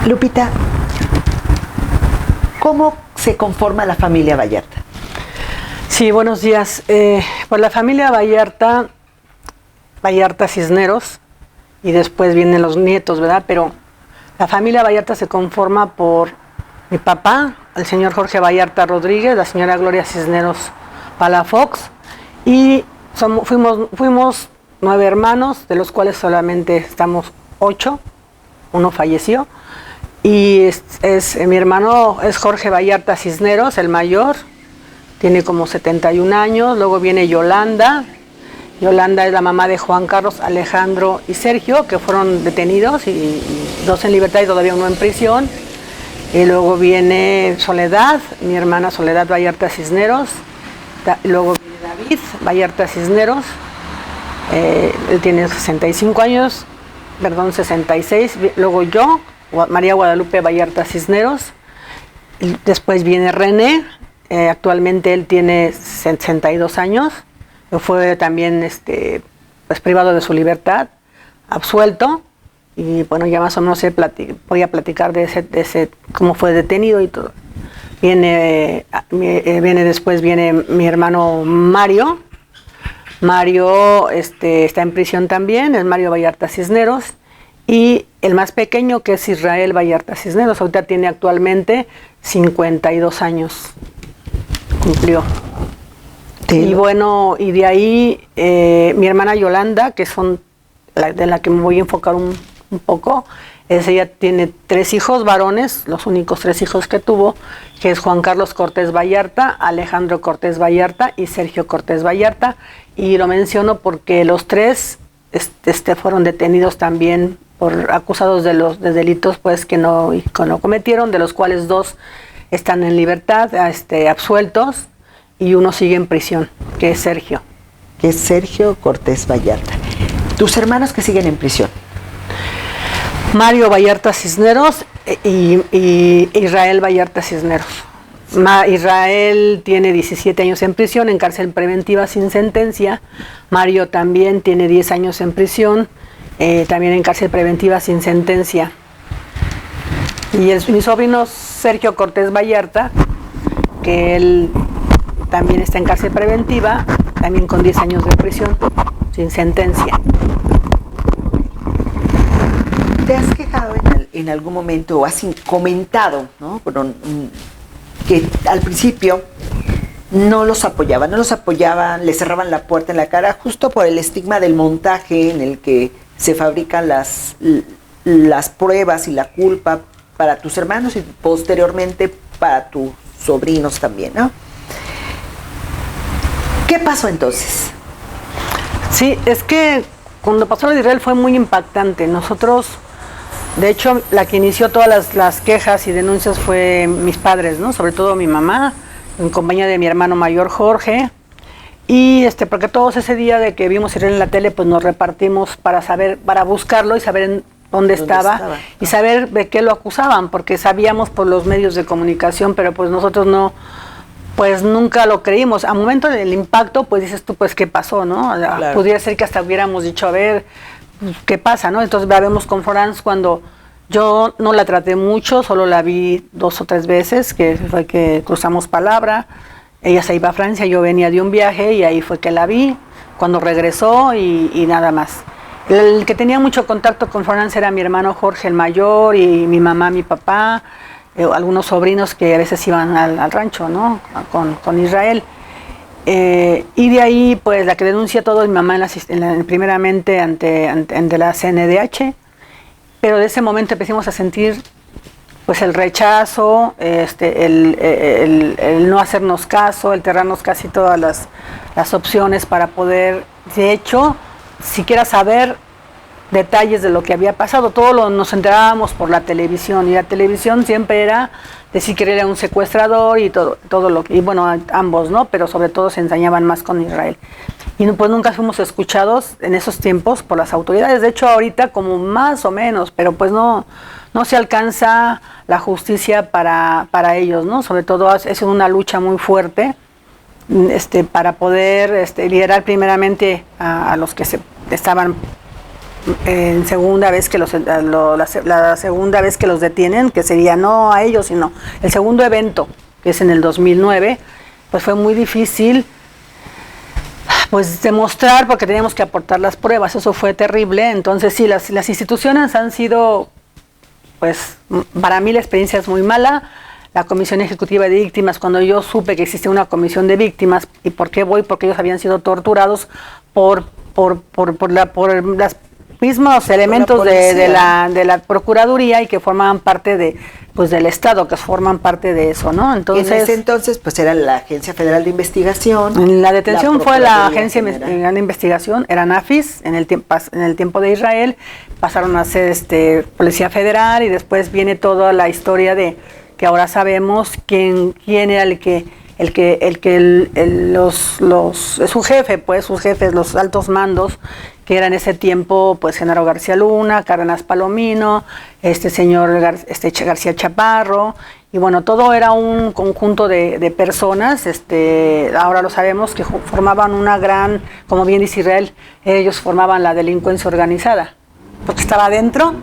Lupita, ¿cómo se conforma la familia Vallarta? Sí, buenos días. Pues la familia Vallarta Cisneros, y después vienen los nietos, ¿verdad? Pero la familia Vallarta se conforma por mi papá, el señor Jorge Vallarta Rodríguez, la señora Gloria Cisneros Palafox, y fuimos 9 hermanos, de los cuales solamente estamos 8, uno falleció, y mi hermano es Jorge Vallarta Cisneros, el mayor, tiene como 71 años, luego viene Yolanda. Yolanda es la mamá de Juan Carlos, Alejandro y Sergio, que fueron detenidos, y 2 en libertad y todavía uno en prisión. Y luego viene Soledad, mi hermana Soledad Vallarta Cisneros. Luego viene David Vallarta Cisneros, él tiene 65 años, perdón, 66. Luego yo, María Guadalupe Vallarta Cisneros. Y después viene René, actualmente él tiene 62 años. Fue también pues privado de su libertad, absuelto, y bueno, ya más o menos voy a platicar de ese cómo fue detenido y todo. Después viene mi hermano Mario. Mario está en prisión también, es Mario Vallarta Cisneros, y el más pequeño, que es Israel Vallarta Cisneros, ahorita tiene actualmente 52 años, cumplió. Y bueno, y de ahí mi hermana Yolanda, que son de la que me voy a enfocar un poco, ella tiene 3 hijos varones, los únicos 3 hijos que tuvo, que es Juan Carlos Cortés Vallarta, Alejandro Cortés Vallarta y Sergio Cortés Vallarta. Y lo menciono porque los 3 fueron detenidos también acusados de delitos pues que no cometieron, de los cuales 2 están en libertad, absueltos, y uno sigue en prisión, que es Sergio. Que es Sergio Cortés Vallarta. ¿Tus hermanos que siguen en prisión? Mario Vallarta Cisneros y Israel Vallarta Cisneros. Israel tiene 17 años en prisión, en cárcel preventiva sin sentencia. Mario también tiene 10 años en prisión, también en cárcel preventiva sin sentencia. Y mi sobrino Sergio Cortés Vallarta, que él también está en cárcel preventiva, también con 10 años de prisión, sin sentencia. ¿Te has quejado en algún momento o has comentado, ¿no? Que al principio no los apoyaban, les cerraban la puerta en la cara justo por el estigma del montaje en el que se fabrican las pruebas y la culpa para tus hermanos y posteriormente para tus sobrinos también, ¿no? ¿Qué pasó entonces? Sí, es que cuando pasó lo de Israel fue muy impactante. Nosotros, de hecho, la que inició todas las quejas y denuncias fue mis padres, ¿no? Sobre todo mi mamá, en compañía de mi hermano mayor Jorge. Y porque todos ese día de que vimos Israel en la tele, pues nos repartimos para buscarlo y saber dónde estaba y saber de qué lo acusaban, porque sabíamos por los medios de comunicación, pero pues nosotros no, pues nunca lo creímos. A momento del impacto, pues dices tú, pues qué pasó, ¿no? Claro. Pudiera ser que hasta hubiéramos dicho, a ver, ¿qué pasa, no? Entonces vemos con Florence cuando yo no la traté mucho, solo la vi 2 o 3 veces, que fue que cruzamos palabra. Ella se iba a Francia, yo venía de un viaje y ahí fue que la vi, cuando regresó y nada más. El que tenía mucho contacto con Florence era mi hermano Jorge el mayor y mi mamá, mi papá, algunos sobrinos que a veces iban al rancho, ¿no? Con Israel. Y de ahí, pues la que denuncia todo es mi mamá primeramente ante la CNDH, pero de ese momento empezamos a sentir pues el rechazo, el no hacernos caso, el cerrarnos casi todas las opciones para poder, de hecho, siquiera saber detalles de lo que había pasado. Nos enterábamos por la televisión, y la televisión siempre era decir que era un secuestrador y todo lo que, y bueno, ambos, ¿no? Pero sobre todo se ensañaban más con Israel. Y pues nunca fuimos escuchados en esos tiempos por las autoridades. De hecho, ahorita como más o menos, pero pues no se alcanza la justicia para ellos, ¿no? Sobre todo es una lucha muy fuerte para poder liderar primeramente a los que estaban en segunda vez que la segunda vez que los detienen, que sería no a ellos, sino el segundo evento, que es en el 2009, pues fue muy difícil pues demostrar, porque teníamos que aportar las pruebas, eso fue terrible. Entonces sí, las instituciones han sido, pues para mí la experiencia es muy mala. La Comisión Ejecutiva de Víctimas, cuando yo supe que existía una comisión de víctimas, ¿y por qué voy? Porque ellos habían sido torturados por los mismos elementos de la Procuraduría, y que formaban parte del Estado, que forman parte de eso, ¿no? Entonces, en ese entonces, pues era la Agencia Federal de Investigación. La detención fue la Agencia Federal de Investigación, era NAFIS, en el tiempo de Israel, pasaron a ser Policía Federal, y después viene toda la historia de que ahora sabemos quién era su jefe, pues sus jefes, los altos mandos, que era en ese tiempo pues Genaro García Luna, Cárdenas Palomino, señor García Chaparro, y bueno, todo era un conjunto de personas, ahora lo sabemos, que formaban una gran, como bien dice Israel, ellos formaban la delincuencia organizada, porque estaba dentro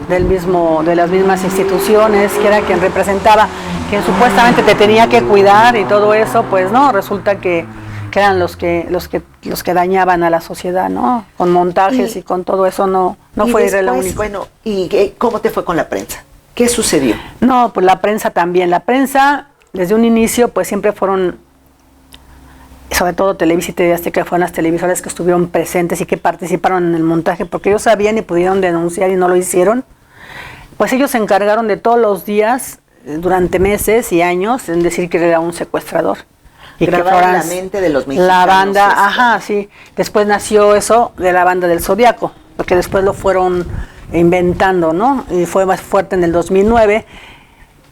de las mismas instituciones, que era quien representaba, quien supuestamente te tenía que cuidar y todo eso, pues no, resulta que eran los que dañaban a la sociedad, ¿no? Con montajes y con todo eso no fue después, lo único. Bueno, ¿y cómo te fue con la prensa? ¿Qué sucedió? No, pues la prensa también. La prensa, desde un inicio, pues siempre fueron, sobre todo Televisa y TV Azteca, fueron las televisoras que estuvieron presentes y que participaron en el montaje, porque ellos sabían y pudieron denunciar y no lo hicieron. Pues ellos se encargaron de todos los días, durante meses y años, en decir que era un secuestrador. Y grabar la mente de los mexicanos. La banda, sí. Después nació eso de la banda del Zodiaco, porque después lo fueron inventando, ¿no? Y fue más fuerte en el 2009.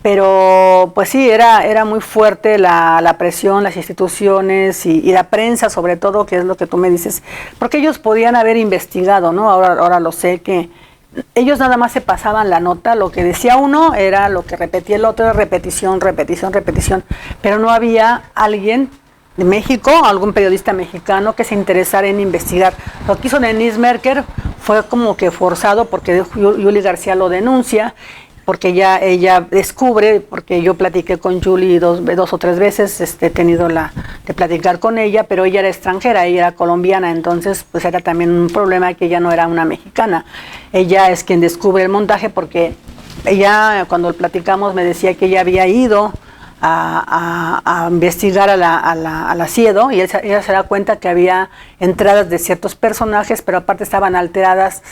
Pero pues sí, era muy fuerte la presión, las instituciones y la prensa sobre todo, que es lo que tú me dices, porque ellos podían haber investigado, ¿no? Ahora lo sé, que ellos nada más se pasaban la nota, lo que decía uno era lo que repetía el otro, repetición, pero no había alguien de México, algún periodista mexicano que se interesara en investigar. Lo que hizo Denise Merker fue como que forzado, porque Yuli García lo denuncia, porque ella descubre, porque yo platiqué con Yuli dos o tres veces, he tenido de platicar con ella, pero ella era extranjera, ella era colombiana, entonces pues era también un problema que ella no era una mexicana. Ella es quien descubre el montaje, porque ella, cuando platicamos, me decía que ella había ido a investigar a la CIEDO, y ella se da cuenta que había entradas de ciertos personajes, pero aparte estaban alteradas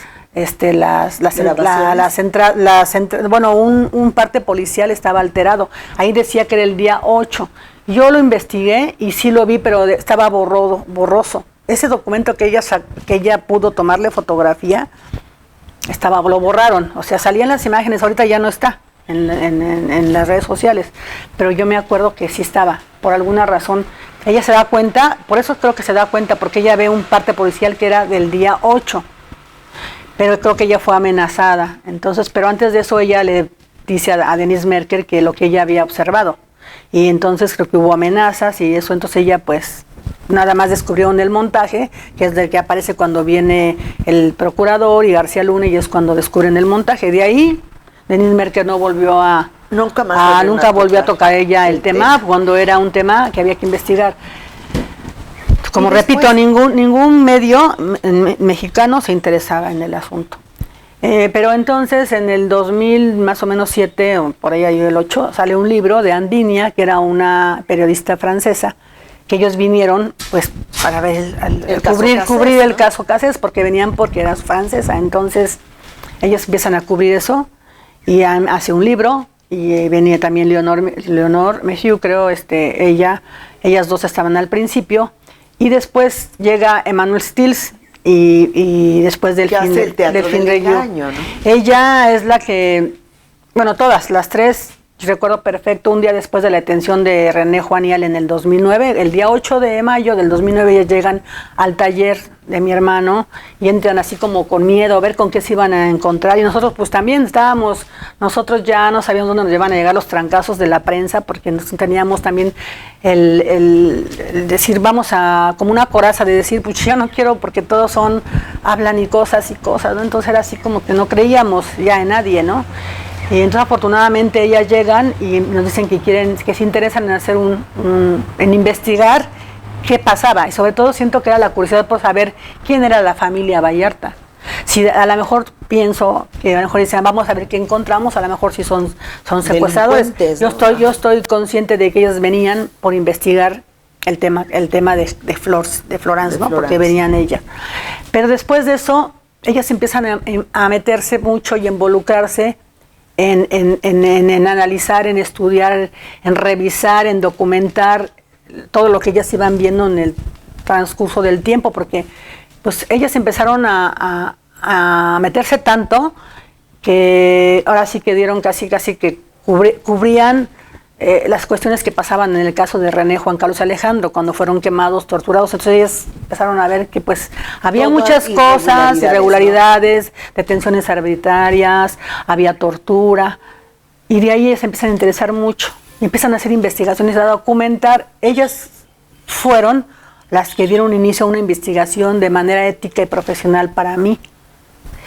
un parte policial estaba alterado. Ahí decía que era el día 8. Yo lo investigué y sí lo vi, pero estaba borroso. Ese documento que ella pudo tomarle fotografía, lo borraron. O sea, salían las imágenes, ahorita ya no está en las redes sociales. Pero yo me acuerdo que sí estaba, por alguna razón. Ella se da cuenta, por eso creo que se da cuenta, porque ella ve un parte policial que era del día 8. Pero creo que ella fue amenazada. Entonces, pero antes de eso ella le dice a Denise Merker que lo que ella había observado. Y entonces creo que hubo amenazas y eso. Entonces ella pues nada más descubrió en el montaje, que es del que aparece cuando viene el procurador y García Luna, y es cuando descubren el montaje. De ahí Denise Merker no volvió nunca volvió a tocar ella el tema, cuando era un tema que había que investigar. Como repito, ningún medio mexicano se interesaba en el asunto. Pero entonces en el 2000, más o menos 7, o por ahí el 8, sale un libro de Andinia, que era una periodista francesa, que ellos vinieron pues para ver cubrir el caso Cassés, porque era francesa. Entonces ellos empiezan a cubrir eso y hace un libro, y venía también Leonor Mejiu, creo, ellas dos estaban al principio. Y después llega Emmanuel Stills y después del fin de año, ¿no? Ella es la que, bueno, todas, las tres, recuerdo perfecto, un día después de la detención de René Juanial en el 2009, el día 8 de mayo del 2009 ellos llegan al taller de mi hermano y entran así como con miedo a ver con qué se iban a encontrar, y nosotros pues también nosotros ya no sabíamos dónde nos iban a llegar los trancazos de la prensa, porque teníamos también el decir, vamos a, como una coraza de decir, pues ya no quiero porque todos hablan y cosas, ¿no? Entonces era así como que no creíamos ya en nadie, ¿no? Y entonces afortunadamente ellas llegan y nos dicen que se interesan en hacer en investigar qué pasaba, y sobre todo siento que era la curiosidad por saber quién era la familia Vallarta. Si a lo mejor pienso que a lo mejor dicen, vamos a ver qué encontramos, a lo mejor si son secuestradores. Yo estoy consciente de que ellos venían por investigar el tema de Florence, ¿no? Porque venían ellas. Pero después de eso, ellas empiezan a meterse mucho y involucrarse en analizar, en estudiar, en revisar, en documentar todo lo que ellas iban viendo en el transcurso del tiempo, porque pues ellas empezaron a meterse tanto que ahora sí que dieron casi que cubrían las cuestiones que pasaban en el caso de René, Juan Carlos y Alejandro, cuando fueron quemados, torturados. Entonces ellas empezaron a ver que pues había muchas cosas, irregularidades, ¿no? Detenciones arbitrarias, había tortura, y de ahí se empiezan a interesar mucho y empiezan a hacer investigaciones, a documentar. Ellas fueron las que dieron inicio a una investigación de manera ética y profesional para mí.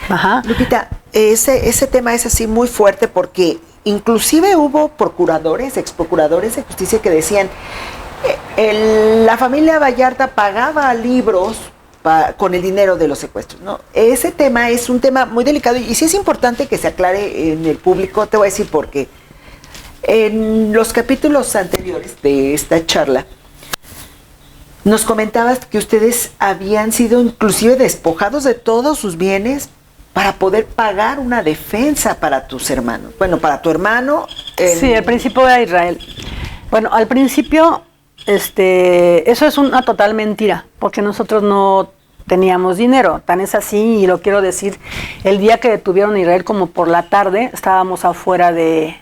Ajá. Lupita, ese tema es así muy fuerte, porque inclusive hubo procuradores, exprocuradores de justicia que decían, la familia Vallarta pagaba libros con el dinero de los secuestros, ¿no? Ese tema es un tema muy delicado, y sí es importante que se aclare en el público. Te voy a decir por qué. En los capítulos anteriores de esta charla, nos comentabas que ustedes habían sido inclusive despojados de todos sus bienes para poder pagar una defensa para tus hermanos. Bueno, para tu hermano. Sí, al principio era Israel. Bueno, al principio, eso es una total mentira, porque nosotros no teníamos dinero. Tan es así, y lo quiero decir, el día que detuvieron a Israel, como por la tarde, estábamos afuera de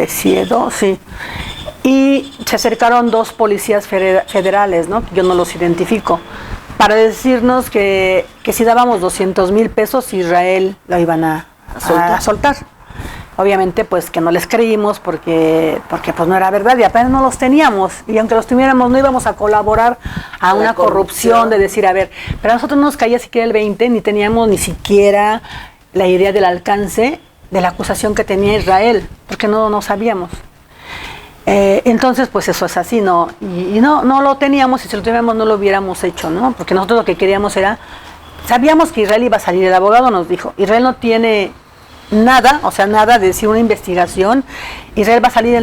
Ciedo, sí. Y se acercaron dos policías federales, ¿no? Yo no los identifico, para decirnos que si dábamos 200,000 pesos, Israel lo iban a soltar. Obviamente, pues que no les creímos porque pues no era verdad, y apenas no los teníamos, y aunque los tuviéramos no íbamos a colaborar a una corrupción de decir, a ver, pero a nosotros no nos caía siquiera el 20, ni teníamos ni siquiera la idea del alcance de la acusación que tenía Israel, porque no sabíamos. Entonces, pues eso es así, ¿no? Y no lo teníamos, y si lo tuviéramos no lo hubiéramos hecho, ¿no? Porque nosotros lo que queríamos era, sabíamos que Israel iba a salir, el abogado nos dijo, Israel no tiene nada, o sea, nada de decir una investigación, Israel va a salir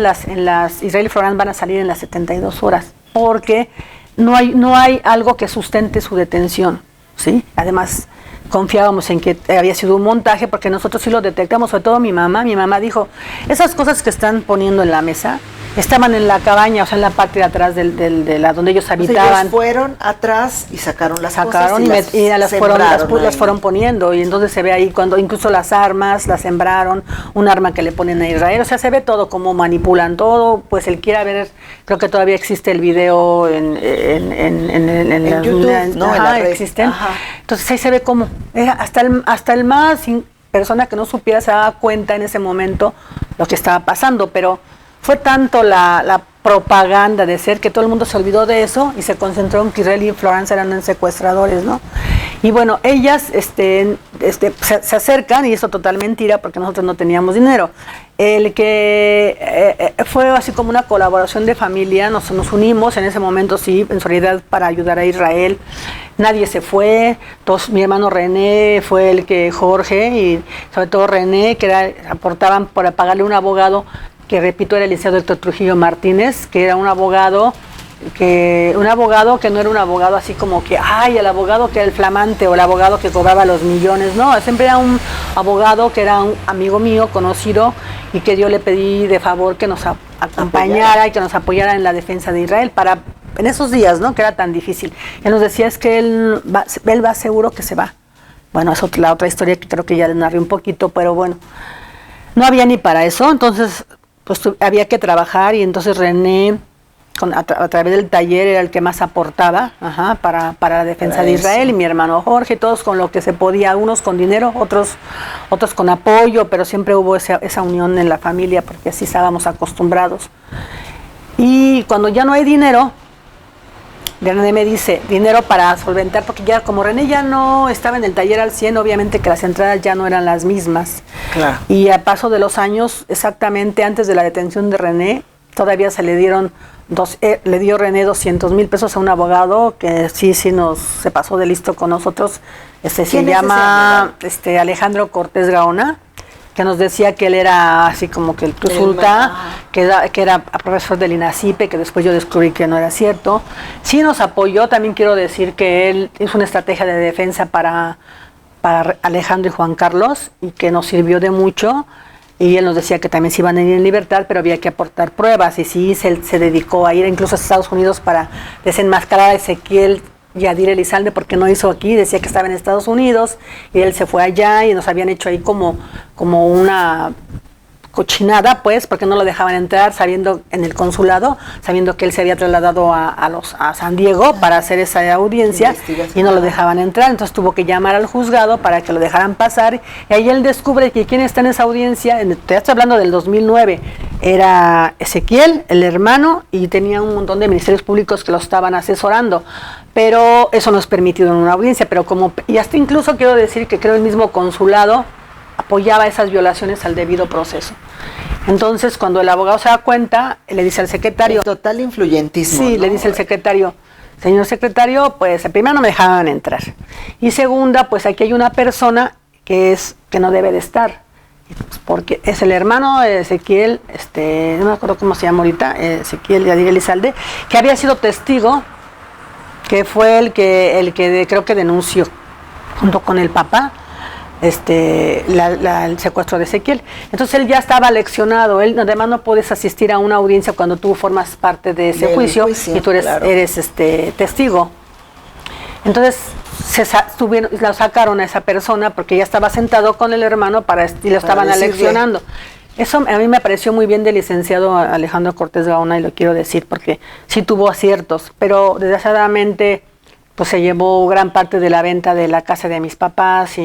Israel y Florence van a salir en las 72 horas, porque no hay algo que sustente su detención, ¿sí? Además, confiábamos en que había sido un montaje, porque nosotros sí lo detectamos, sobre todo mi mamá dijo, esas cosas que están poniendo en la mesa, estaban en la cabaña, o sea, en la parte de atrás de la donde ellos habitaban. Ellos fueron atrás y sacaron las cosas y las fueron poniendo, y entonces se ve ahí cuando incluso las armas las sembraron, un arma que le ponen a Israel, o sea, se ve todo cómo manipulan todo. Pues el quiera ver, creo que todavía existe el video en YouTube, ¿no? En la red. Existen. Ajá. Entonces ahí se ve cómo era hasta el más persona que no supiera se daba cuenta en ese momento lo que estaba pasando, pero fue tanto la propaganda de ser que todo el mundo se olvidó de eso y se concentró en que Israel y Florence eran secuestradores, ¿no? Y bueno, ellas se acercan, y eso total mentira, porque nosotros no teníamos dinero. El que fue así como una colaboración de familia, nos unimos en ese momento, sí, en solidaridad para ayudar a Israel. Nadie se fue, mi hermano René fue el que, Jorge y sobre todo René, que aportaban para pagarle un abogado, que repito era el licenciado Héctor Trujillo Martínez, que era un abogado que no era un abogado así como que, el abogado que era el flamante o el abogado que cobraba los millones, no, siempre era un abogado que era un amigo mío, conocido, y que yo le pedí de favor que nos acompañara y que nos apoyara en la defensa de Israel en esos días, ¿no? Que era tan difícil. Él nos decía, es que él va seguro que se va. Bueno, es la otra historia que creo que ya le narré un poquito, pero bueno. no había ni para eso, entonces pues había que trabajar y entonces René a través del taller era el que más aportaba para la defensa de Israel, y mi hermano Jorge, todos con lo que se podía, unos con dinero, otros con apoyo, pero siempre hubo esa unión en la familia porque así estábamos acostumbrados. Y cuando ya no hay dinero, René me dice, dinero para solventar, porque ya como René ya no estaba en el taller al 100, obviamente que las entradas ya no eran las mismas. Claro. Y a paso de los años, exactamente antes de la detención de René, todavía se le dieron le dio René 200,000 pesos a un abogado que sí se pasó de listo con nosotros. Se llama Alejandro Cortés Gaona, que nos decía que él era así como que el resulta, que era profesor del INACIPE, que después yo descubrí que no era cierto. Sí nos apoyó, también quiero decir que él hizo una estrategia de defensa para Alejandro y Juan Carlos, y que nos sirvió de mucho. Y él nos decía que también se iban a ir en libertad, pero había que aportar pruebas. Y sí, se dedicó a ir incluso a Estados Unidos para desenmascarar a Ezequiel Yadir Elizalde, porque no hizo aquí, decía que estaba en Estados Unidos, y él se fue allá y nos habían hecho ahí como una cochinada, pues, porque no lo dejaban entrar, sabiendo en el consulado, sabiendo que él se había trasladado a San Diego para hacer esa audiencia, y no lo dejaban entrar. Entonces tuvo que llamar al juzgado para que lo dejaran pasar, y ahí él descubre que quien está en esa audiencia, te estoy hablando del 2009, era Ezequiel, el hermano, y tenía un montón de ministerios públicos que lo estaban asesorando, pero eso no es permitido en una audiencia. Pero y hasta incluso quiero decir que creo el mismo consulado apoyaba esas violaciones al debido proceso. Entonces, cuando el abogado se da cuenta, le dice al secretario... El total influyentismo. Sí, ¿no? le dice el secretario, señor secretario, pues primero no me dejaban entrar. Y segunda, pues aquí hay una persona que no debe de estar. Porque es el hermano de Ezequiel, no me acuerdo cómo se llama ahorita, Ezequiel Yadir Elizalde, que había sido testigo, que fue el que creo que denunció, junto con el papá, el secuestro de Ezequiel. Entonces él ya estaba leccionado. Él además no puedes asistir a una audiencia cuando tú formas parte de ese juicio y tú eres testigo. Entonces lo sacaron a esa persona porque ya estaba sentado con el hermano y lo estaban aleccionando. Eso a mí me pareció muy bien del licenciado Alejandro Cortés Gaona, y lo quiero decir porque sí tuvo aciertos, pero desgraciadamente pues se llevó gran parte de la venta de la casa de mis papás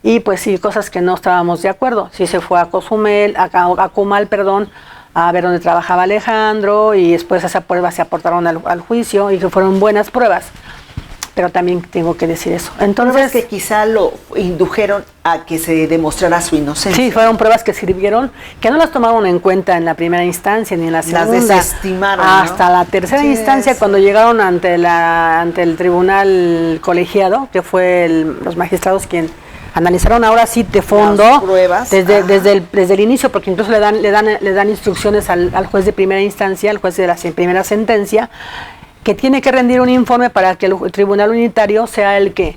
y pues sí, cosas que no estábamos de acuerdo. Sí se fue a Cozumel, a Comal, perdón, a ver dónde trabajaba Alejandro, y después esas pruebas se aportaron al juicio y que fueron buenas pruebas. Pero también tengo que decir eso. Entonces, pruebas que quizá lo indujeron a que se demostrara su inocencia. Sí, fueron pruebas que sirvieron, que no las tomaron en cuenta en la primera instancia ni en la segunda. Las desestimaron, hasta la tercera instancia, cuando llegaron ante el tribunal colegiado, que fue los magistrados quien analizaron ahora sí de fondo las pruebas, desde el inicio, porque incluso le dan instrucciones al juez de primera instancia, al juez de la primera sentencia, que tiene que rendir un informe para que el tribunal unitario sea el que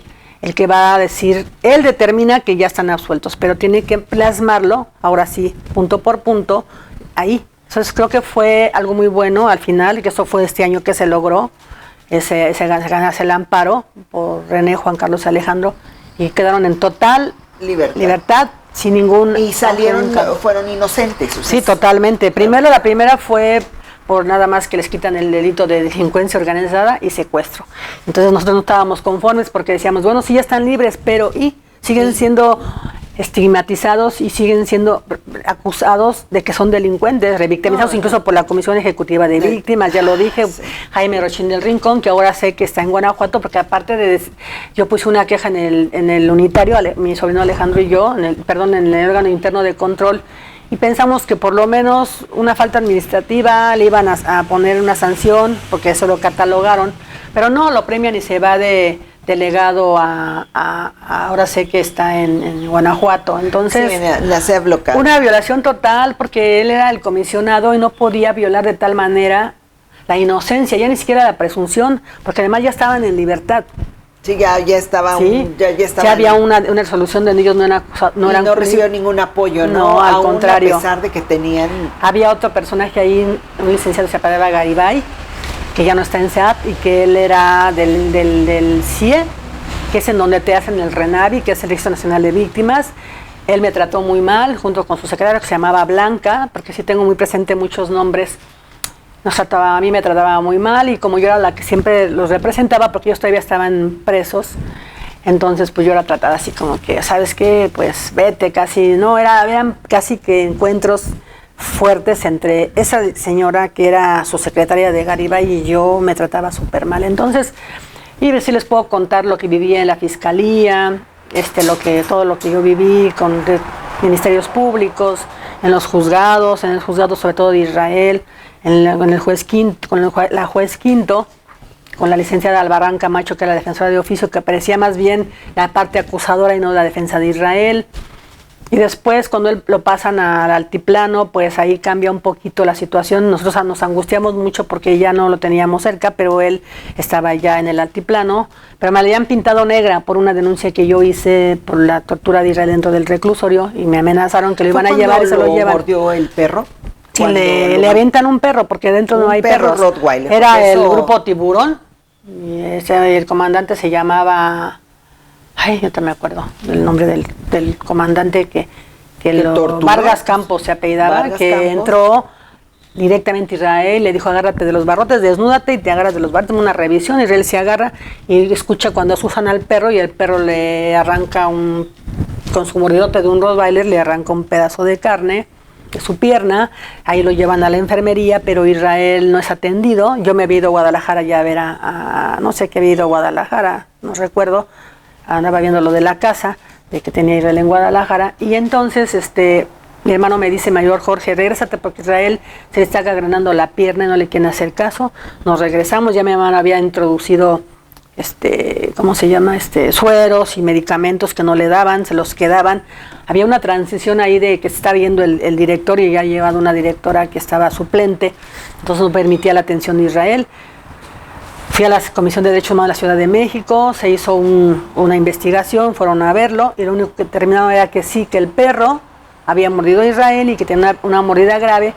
va a decir, él determina que ya están absueltos, pero tiene que plasmarlo, ahora sí, punto por punto, ahí. Entonces creo que fue algo muy bueno al final, que eso fue este año que se logró, se ganase el amparo por René, Juan Carlos y Alejandro, y quedaron en total libertad sin ningún... Y fueron inocentes. Sí, totalmente. La primera fue por nada más que les quitan el delito de delincuencia organizada y secuestro. Entonces nosotros no estábamos conformes porque decíamos, bueno, sí ya están libres, pero siguen siendo estigmatizados y siguen siendo acusados de que son delincuentes, revictimizados incluso por la Comisión Ejecutiva de Víctimas, ya lo dije, Jaime Rochín del Rincón, que ahora sé que está en Guanajuato, porque aparte yo puse una queja en el unitario, mi sobrino Alejandro y yo, en el órgano interno de control, y pensamos que por lo menos una falta administrativa le iban a poner una sanción, porque eso lo catalogaron, pero no, lo premian y se va de delegado ahora sé que está en Guanajuato. Entonces, una violación total, porque él era el comisionado y no podía violar de tal manera la inocencia, ya ni siquiera la presunción, porque además ya estaban en libertad. Sí, ya estaba. Ya había una resolución de ellos, no recibió ningún apoyo, no, al contrario. A pesar de que tenían... Había otro personaje ahí, un licenciado se llamaba Garibay, que ya no está en SEAP, y que él era del CIE, que es en donde te hacen el RENAVI, que es el Registro Nacional de Víctimas, Él me trató muy mal, junto con su secretaria que se llamaba Blanca, porque sí tengo muy presente muchos nombres. A mí me trataba muy mal, y como yo era la que siempre los representaba, porque ellos todavía estaban presos, entonces pues yo era tratada así como que, ¿sabes qué? Pues vete, eran casi que encuentros fuertes entre esa señora que era su secretaria de Garibay y yo. Me trataba súper mal. Entonces, y sí les puedo contar lo que vivía en la fiscalía, todo lo que yo viví con ministerios públicos, en el juzgado sobre todo de Israel, con el juez Quinto, la juez Quinto, con la licenciada Albarrán Camacho, que era la defensora de oficio, que parecía más bien la parte acusadora y no la defensa de Israel. Y después, cuando él lo pasan al altiplano, pues ahí cambia un poquito la situación. Nosotros nos angustiamos mucho porque ya no lo teníamos cerca, pero él estaba ya en el altiplano. Pero me la habían pintado negra por una denuncia que yo hice por la tortura de Israel dentro del reclusorio, y me amenazaron que lo iban a llevar y se lo llevan. ¿Mordió el perro? Sí, le avientan un perro, porque dentro no hay perros. Rottweiler, era el grupo Tiburón, y el comandante se llamaba... Ay, yo también me acuerdo del nombre del comandante que Vargas Campos se apellidaba, Campos. Entró directamente a Israel, le dijo: agárrate de los barrotes, desnúdate y te agarras de los barrotes, una revisión. Israel se agarra y escucha cuando asustan al perro, y el perro le arranca con su mordidote de un Rottweiler, le arranca un pedazo de carne de su pierna. Ahí lo llevan a la enfermería, pero Israel no es atendido. Yo me había ido a Guadalajara ya a ver no sé qué había ido a Guadalajara, no recuerdo. Andaba viendo lo de la casa, de que tenía Israel en Guadalajara, y entonces mi hermano me dice: mayor Jorge, regrésate porque Israel se le está gangrenando la pierna y no le quieren hacer caso. Nos regresamos, ya mi hermano había introducido, ¿cómo se llama? Sueros y medicamentos que no le daban, se los quedaban. Había una transición ahí de que se está viendo el director, y ya ha llevado una directora que estaba suplente, entonces no permitía la atención de Israel. Fui a la Comisión de Derechos Humanos de la Ciudad de México, se hizo una investigación, fueron a verlo, y lo único que terminaron era que sí, que el perro había mordido a Israel y que tenía una mordida grave,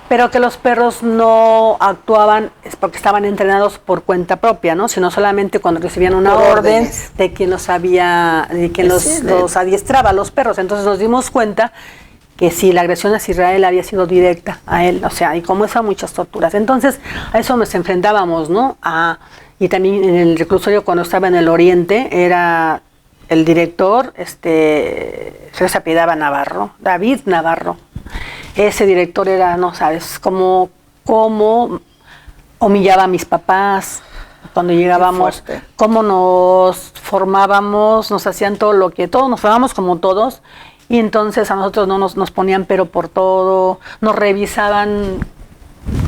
pero que los perros no actuaban porque estaban entrenados por cuenta propia, ¿no? Sino solamente cuando recibían una orden de quien los adiestraba, los perros. Entonces nos dimos cuenta que sí, la agresión hacia Israel había sido directa a él, o sea, y como eso, muchas torturas. Entonces, a eso nos enfrentábamos, ¿no? Y también en el reclusorio, cuando estaba en el Oriente, era el director, se apellidaba Navarro, David Navarro. Ese director era, no sabes, cómo humillaba a mis papás cuando llegábamos, cómo nos formábamos, nos hacían todos nos formábamos como todos. Y entonces a nosotros no nos ponían pero por todo, nos revisaban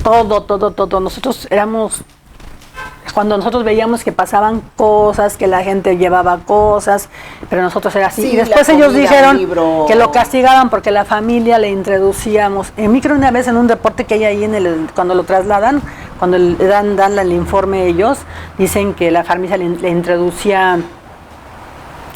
todo. Nosotros cuando nosotros veíamos que pasaban cosas, que la gente llevaba cosas, pero nosotros era así. Sí, y después ellos dijeron que lo castigaban porque la familia le introducíamos. En mí creo una vez en un reporte que hay ahí cuando lo trasladan, cuando le dan el informe ellos, dicen que la familia le introducía,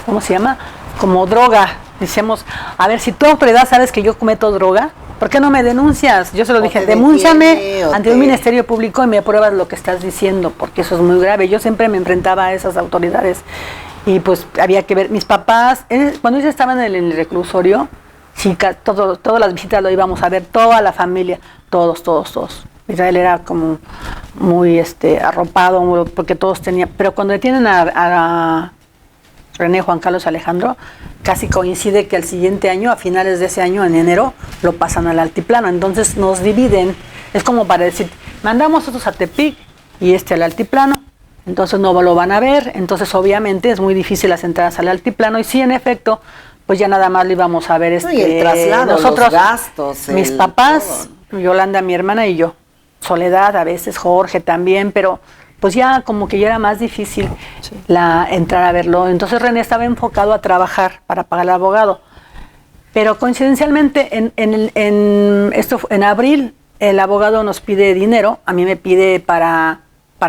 ¿cómo se llama? Como droga. Decíamos: a ver, si tu autoridad sabes que yo cometo droga, ¿por qué no me denuncias? Yo se lo dije: denúnciame ante un ministerio público y me pruebas lo que estás diciendo, porque eso es muy grave. Yo siempre me enfrentaba a esas autoridades, y pues había que ver. Mis papás, cuando ellos estaban en el reclusorio, sí, todas las visitas lo íbamos a ver, toda la familia, todos. Israel era como muy arropado, porque todos tenían, pero cuando detienen a René Juan Carlos Alejandro, casi coincide que el siguiente año, a finales de ese año, en enero, lo pasan al altiplano. Entonces nos dividen, es como para decir: mandamos otros a Tepic y al altiplano, entonces no lo van a ver. Entonces obviamente es muy difícil las entradas al altiplano, y sí, en efecto, pues ya nada más lo íbamos a ver y el traslado, nosotros, los gastos, mis papás, Yolanda, mi hermana, y yo. Soledad, a veces Jorge también, pero pues ya como que ya era más difícil entrar a verlo. Entonces René estaba enfocado a trabajar para pagar al abogado. Pero coincidencialmente en abril el abogado nos pide dinero. A mí me pide para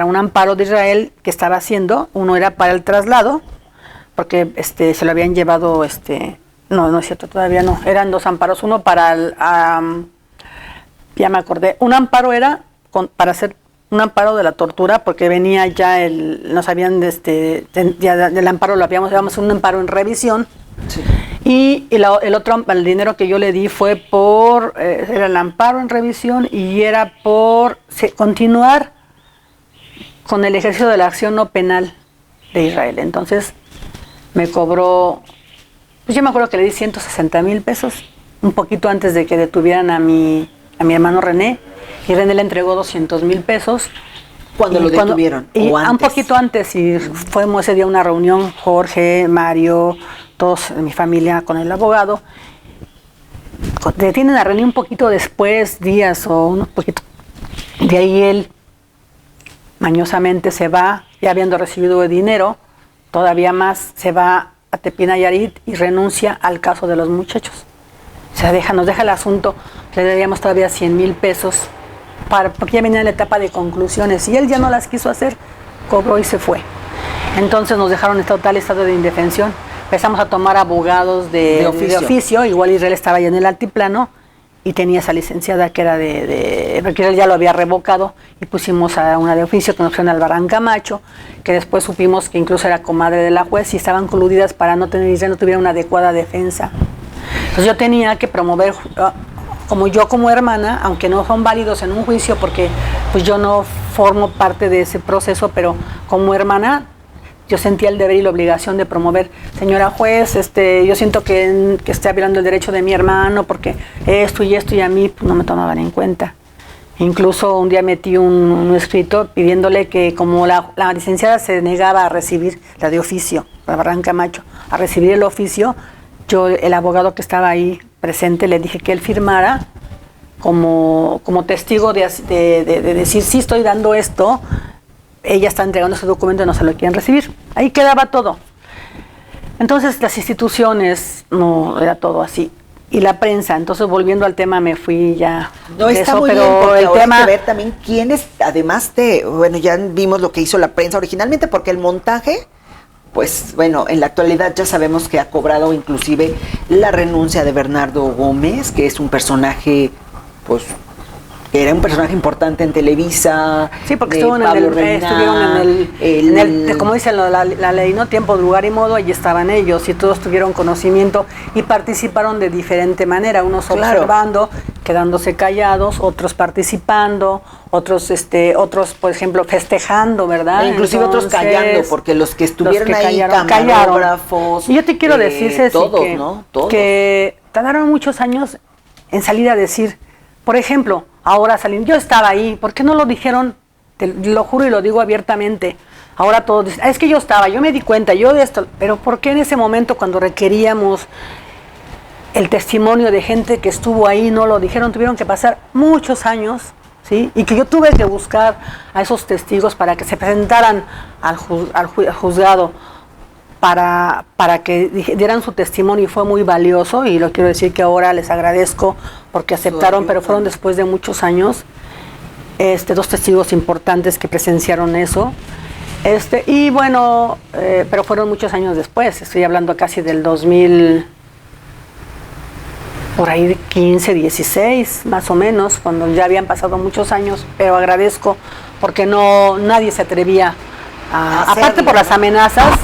un amparo de Israel que estaba haciendo. Uno era para el traslado, porque se lo habían llevado, no es cierto, todavía no. Eran dos amparos. Uno para ya me acordé. Un amparo era para hacer un amparo de la tortura, porque venía ya nos habían ya del amparo lo habíamos un amparo en revisión. Sí. El dinero que yo le di fue era el amparo en revisión y era por continuar con el ejercicio de la acción no penal de Israel. Entonces me cobró, pues yo me acuerdo que le di 160,000 pesos, un poquito antes de que detuvieran a mi hermano René, y René le entregó 200,000 pesos. ¿Cuándo lo detuvieron? Y un poquito antes, y fuimos ese día a una reunión, Jorge, Mario, todos en mi familia con el abogado. Detienen a René un poquito después, días o unos poquito. De ahí él mañosamente se va, ya habiendo recibido el dinero, todavía más, se va a Tepic Nayarit y renuncia al caso de los muchachos. O sea, nos deja el asunto, le debíamos todavía 100,000 pesos, porque ya venía la etapa de conclusiones y él ya no las quiso hacer, cobró y se fue. Entonces nos dejaron en total estado de indefensión. Empezamos a tomar abogados de oficio, igual Israel estaba ya en el altiplano y tenía esa licenciada que era porque él ya lo había revocado, y pusimos a una de oficio que nos fueron al Barran Camacho, que después supimos que incluso era comadre de la juez y estaban coludidas para no tuviera una adecuada defensa. Entonces yo tenía que promover, como hermana, aunque no son válidos en un juicio porque pues yo no formo parte de ese proceso, pero como hermana yo sentía el deber y la obligación de promover, señora juez, yo siento que está violando el derecho de mi hermano porque esto y a mí pues, no me tomaban en cuenta. Incluso un día metí un escrito pidiéndole que como la licenciada se negaba a recibir, la de oficio, la Barran Camacho, a recibir el oficio, yo, el abogado que estaba ahí presente, le dije que él firmara como testigo de decir, sí estoy dando esto, ella está entregando ese documento y no se lo quieren recibir. Ahí quedaba todo. Entonces las instituciones, no era todo así. Y la prensa, entonces volviendo al tema me fui ya. No, está muy bien, porque ahora hay que ver también quiénes, además bueno, ya vimos lo que hizo la prensa originalmente, porque el montaje, pues bueno, en la actualidad ya sabemos que ha cobrado inclusive la renuncia de Bernardo Gómez, que es un personaje, pues, que era un personaje importante en Televisa. Sí, porque estuvieron en el, como dicen la ley, ¿no? Tiempo, lugar y modo, allí estaban ellos y todos tuvieron conocimiento y participaron de diferente manera, unos observando, quedándose callados, otros participando, otros, por ejemplo, festejando, ¿verdad? E inclusive otros callando, porque los que estuvieron ahí, camarógrafos. Y yo te quiero decir, Ceci, todos, ¿no? Todos. Que tardaron muchos años en salir a decir, por ejemplo, ahora salen, yo estaba ahí, ¿por qué no lo dijeron? Te lo juro y lo digo abiertamente. Ahora todos dicen, es que yo estaba, yo me di cuenta, yo de esto, pero ¿por qué en ese momento cuando requeríamos el testimonio de gente que estuvo ahí no lo dijeron? Tuvieron que pasar muchos años, ¿sí? Y que yo tuve que buscar a esos testigos para que se presentaran al juzgado para que dieran su testimonio, y fue muy valioso, y lo quiero decir que ahora les agradezco porque aceptaron, pero fueron después de muchos años, dos testigos importantes que presenciaron eso, y bueno, pero fueron muchos años después, estoy hablando casi del 2000, por ahí de 15, 16, más o menos, cuando ya habían pasado muchos años, pero agradezco porque nadie se atrevía aparte por las amenazas,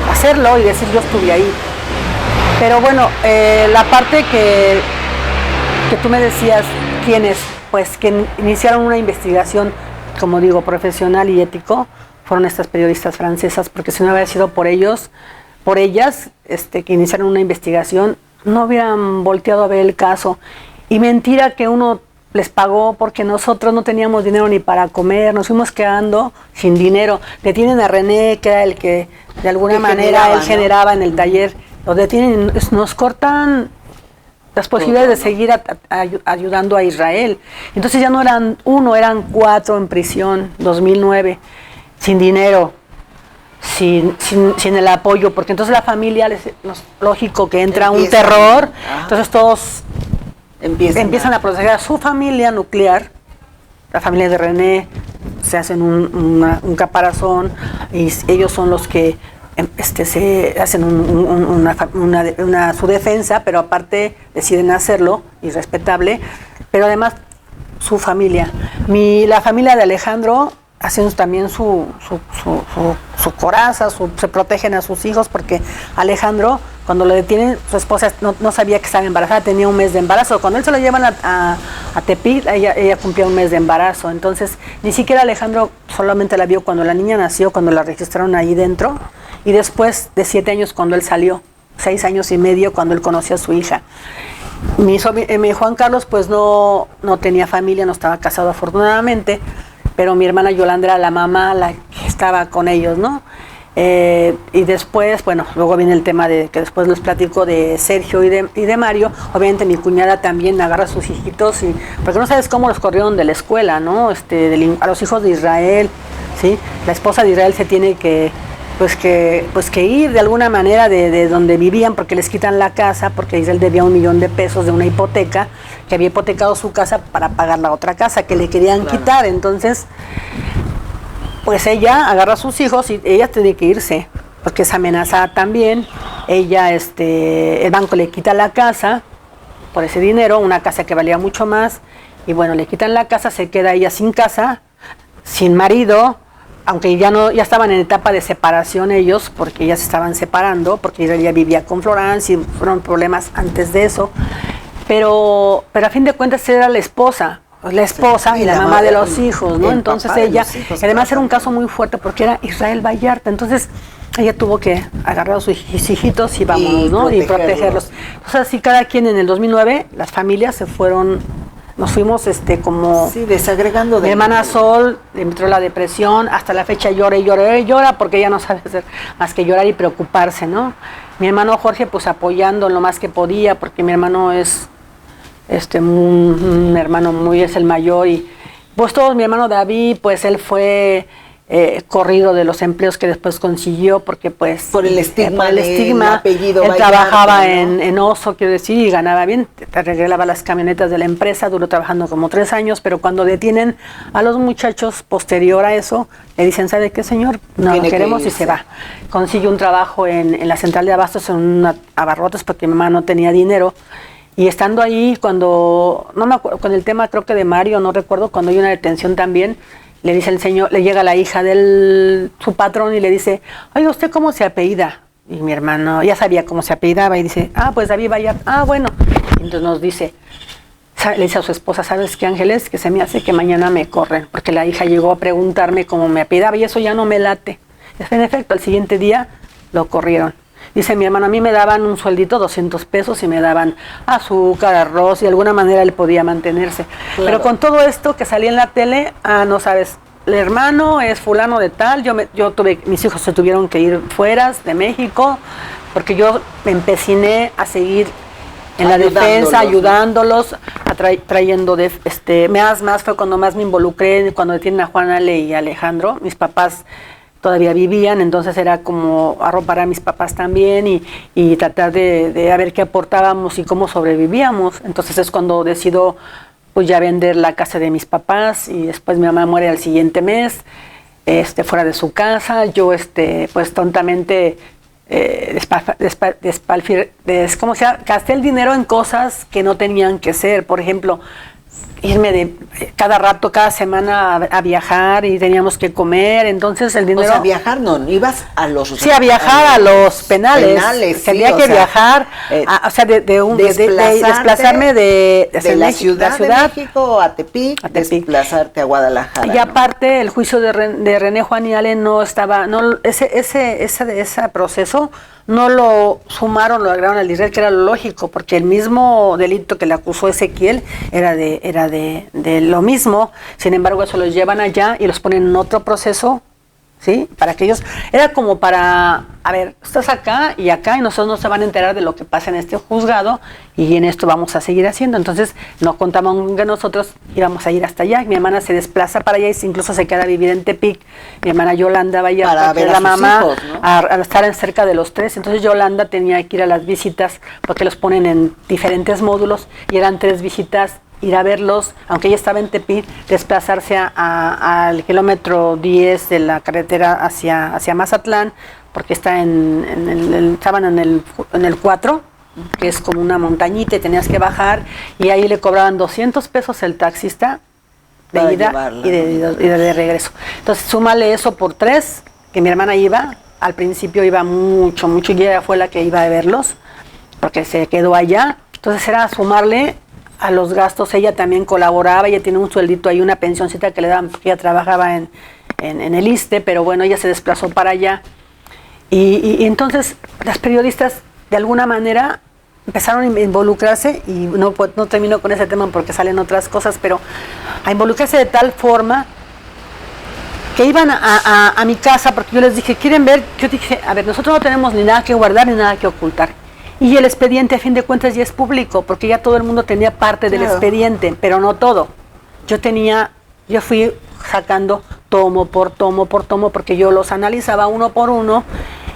hacerlo y decir yo estuve ahí. Pero bueno, la parte que tú me decías, ¿quiénes? Pues que iniciaron una investigación, como digo, profesional y ético, fueron estas periodistas francesas, porque si no hubiera sido por ellas, que iniciaron una investigación, no hubieran volteado a ver el caso. Y mentira que uno les pagó porque nosotros no teníamos dinero ni para comer, nos fuimos quedando sin dinero. Detienen a René, que era el que de alguna manera él generaba en el taller, lo detienen, nos cortan las posibilidades de seguir ayudando a Israel. Entonces ya no eran uno, eran 4 en prisión, 2009, sin dinero, sin el apoyo, porque entonces la familia, lógico que entra un terror, entonces todos empiezan a proteger a su familia nuclear, la familia de René, se hacen un caparazón y ellos son los que se hacen su defensa, pero aparte deciden hacerlo, irrespetable, pero además su familia. La familia de Alejandro hacen también su su coraza, se protegen a sus hijos, porque Alejandro, cuando lo detienen, su esposa no sabía que estaba embarazada, tenía un mes de embarazo. Cuando él se lo llevan a Tepic, ella cumplía un mes de embarazo. Entonces, ni siquiera Alejandro solamente la vio cuando la niña nació, cuando la registraron ahí dentro, y después de 7 años cuando él salió, 6 años y medio cuando él conoció a su hija. Mi Juan Carlos pues no tenía familia, no estaba casado afortunadamente, pero mi hermana Yolanda era la mamá, la que estaba con ellos, ¿no? Y después, bueno, luego viene el tema de que después les platico de Sergio y de Mario. Obviamente mi cuñada también agarra a sus hijitos, porque no sabes cómo los corrieron de la escuela, ¿no? A los hijos de Israel, ¿sí? La esposa de Israel se tiene que ir de alguna manera de donde vivían, porque les quitan la casa, porque Israel debía $1 millón de una hipoteca, que había hipotecado su casa para pagar la otra casa que le querían quitar. Entonces, pues ella agarra a sus hijos y ella tiene que irse, porque es amenazada también. Ella, el banco le quita la casa por ese dinero, una casa que valía mucho más, y bueno, le quitan la casa, se queda ella sin casa, sin marido, aunque ya estaban en etapa de separación ellos, porque ya se estaban separando, porque ella ya vivía con Florence y fueron problemas antes de eso, pero a fin de cuentas era la esposa y la mamá de los hijos, ¿no? Entonces ella, además era un caso muy fuerte porque era Israel Vallarta, entonces ella tuvo que agarrar a sus hijitos y vámonos, ¿no? Y protegerlos. Entonces así cada quien en el 2009, las familias nos fuimos como... Sí, desagregando. Mi hermana Sol le entró la depresión, hasta la fecha llora porque ella no sabe hacer más que llorar y preocuparse, ¿no? Mi hermano Jorge pues apoyando lo más que podía, porque mi hermano es un hermano es el mayor, y pues todos, mi hermano David, pues él fue corrido de los empleos que después consiguió, porque pues por el estigma, el apellido él Vallarta, trabajaba, ¿no? en Oso, quiero decir, y ganaba bien, te arreglaba las camionetas de la empresa, duró trabajando como 3 años, pero cuando detienen a los muchachos posterior a eso, le dicen, ¿sabe qué, señor? No lo queremos, y se va. Consigue un trabajo en la central de abastos, abarrotes, porque mi mamá no tenía dinero. Y estando ahí, cuando, no me acuerdo, con el tema creo que de Mario, no recuerdo, cuando hay una detención también, le dice el señor, le llega la hija de su patrón y le dice, oiga, ¿usted cómo se apellida? Y mi hermano ya sabía cómo se apellidaba y dice, pues David Vallarta, bueno. Y entonces nos dice, le dice a su esposa, ¿sabes qué, Ángeles? Que se me hace que mañana me corren, porque la hija llegó a preguntarme cómo me apellidaba y eso ya no me late. En efecto, al siguiente día lo corrieron. Dice mi hermano, a mí me daban un sueldito, $200, y me daban azúcar, arroz, y de alguna manera él podía mantenerse. Claro. Pero con todo esto que salía en la tele, no sabes, el hermano es fulano de tal, mis hijos se tuvieron que ir fuera de México, porque yo me empeciné a seguir en la defensa, ayudándolos, trayendo más fue cuando más me involucré, cuando detienen a Juan Ale y Alejandro, mis papás todavía vivían, entonces era como arropar a mis papás también y tratar de ver qué aportábamos y cómo sobrevivíamos. Entonces es cuando decido pues ya vender la casa de mis papás, y después mi mamá muere al siguiente mes, fuera de su casa. Yo pues tontamente gasté el dinero en cosas que no tenían que ser. Por ejemplo, irme cada semana a viajar, y teníamos que comer, entonces el dinero... O sea, viajar no, ibas a los... Sí, a viajar a los penales. Tenía que viajar, desplazarme de la ciudad de México a Tepic, desplazarte a Guadalajara. Y aparte, el juicio de René, Juan y Ale no estaba... ese proceso no lo sumaron, lo agregaron al Israel, que era lo lógico, porque el mismo delito que le acusó Ezequiel era de lo mismo. Sin embargo, eso los llevan allá y los ponen en otro proceso, ¿sí? Para que ellos, era como para, a ver, estás acá, y nosotros no se van a enterar de lo que pasa en este juzgado, y en esto vamos a seguir haciendo. Entonces no contaban que nosotros íbamos a ir hasta allá. Mi hermana se desplaza para allá y incluso se queda a vivir en Tepic. Mi hermana Yolanda vaya para ver a la mamá, hijos, ¿no? a estar cerca de los 3. Entonces Yolanda tenía que ir a las visitas, porque los ponen en diferentes módulos, y eran 3 visitas, ir a verlos, aunque ella estaba en Tepic, desplazarse al kilómetro 10 de la carretera hacia Mazatlán, porque estaban en el 4, que es como una montañita, y tenías que bajar, y ahí le cobraban $200 el taxista de ida y de regreso. Entonces súmale eso por 3, que mi hermana iba, al principio iba mucho, y ella fue la que iba a verlos, porque se quedó allá. Entonces era sumarle a los gastos, ella también colaboraba, ella tiene un sueldito ahí, una pensioncita que le daban, porque ella trabajaba en el ISSSTE, pero bueno, ella se desplazó para allá. Y entonces las periodistas, de alguna manera, empezaron a involucrarse, y no termino con ese tema porque salen otras cosas, pero a involucrarse de tal forma que iban a mi casa, porque yo les dije, ¿quieren ver? Yo dije, a ver, nosotros no tenemos ni nada que guardar ni nada que ocultar. Y el expediente, a fin de cuentas, ya es público, porque ya todo el mundo tenía parte del expediente, pero no todo. Yo fui sacando tomo por tomo, porque yo los analizaba uno por uno,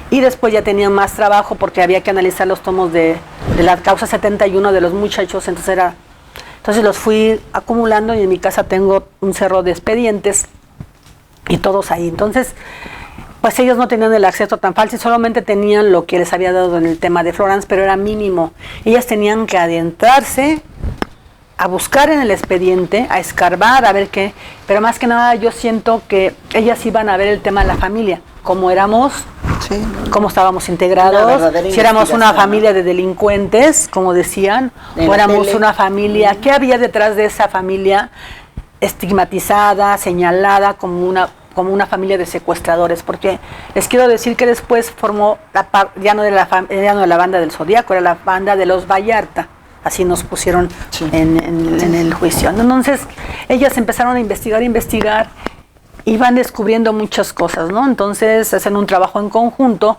y después ya tenía más trabajo, porque había que analizar los tomos de la causa 71 de los muchachos, entonces los fui acumulando, y en mi casa tengo un cerro de expedientes, y todos ahí. Entonces, pues ellos no tenían el acceso tan fácil, solamente tenían lo que les había dado en el tema de Florence, pero era mínimo. Ellas tenían que adentrarse a buscar en el expediente, a escarbar, a ver qué, pero más que nada yo siento que ellas iban a ver el tema de la familia, cómo éramos, cómo estábamos integrados, si éramos una familia de delincuentes, como decían, o éramos una familia, qué había detrás de esa familia estigmatizada, señalada como una familia de secuestradores, porque les quiero decir que después formó ya no de la banda del Zodíaco, era la banda de los Vallarta, así nos pusieron en el juicio. Entonces ellas empezaron a investigar, y van descubriendo muchas cosas, ¿no? Entonces hacen un trabajo en conjunto,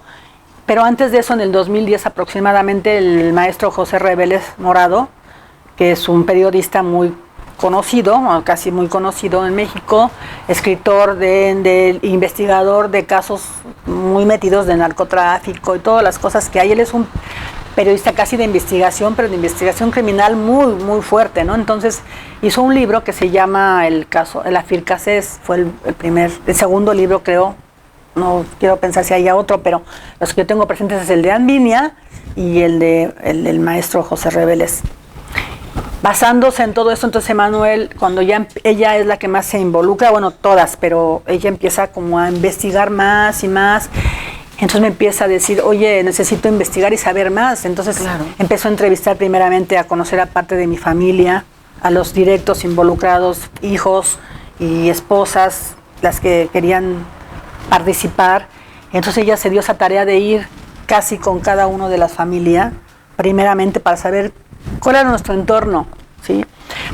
pero antes de eso, en el 2010 aproximadamente, el maestro José Reveles Morado, que es un periodista muy conocido, casi muy conocido en México, escritor, investigador de casos muy metidos de narcotráfico y todas las cosas que hay. Él es un periodista casi de investigación, pero de investigación criminal muy, muy fuerte, ¿no? Entonces hizo un libro que se llama El Afircasés, fue el segundo libro, creo, no quiero pensar si haya otro, pero los que yo tengo presentes es el de Anvinia y el del maestro José Reveles. Basándose en todo esto, entonces Emanuel, cuando ella es la que más se involucra, bueno, todas, pero ella empieza como a investigar más y más, entonces me empieza a decir, oye, necesito investigar y saber más. Entonces empezó a entrevistar primeramente, a conocer a parte de mi familia, a los directos involucrados, hijos y esposas, las que querían participar. Entonces ella se dio esa tarea de ir casi con cada uno de las familias, primeramente para saber cuál era nuestro entorno, ¿sí?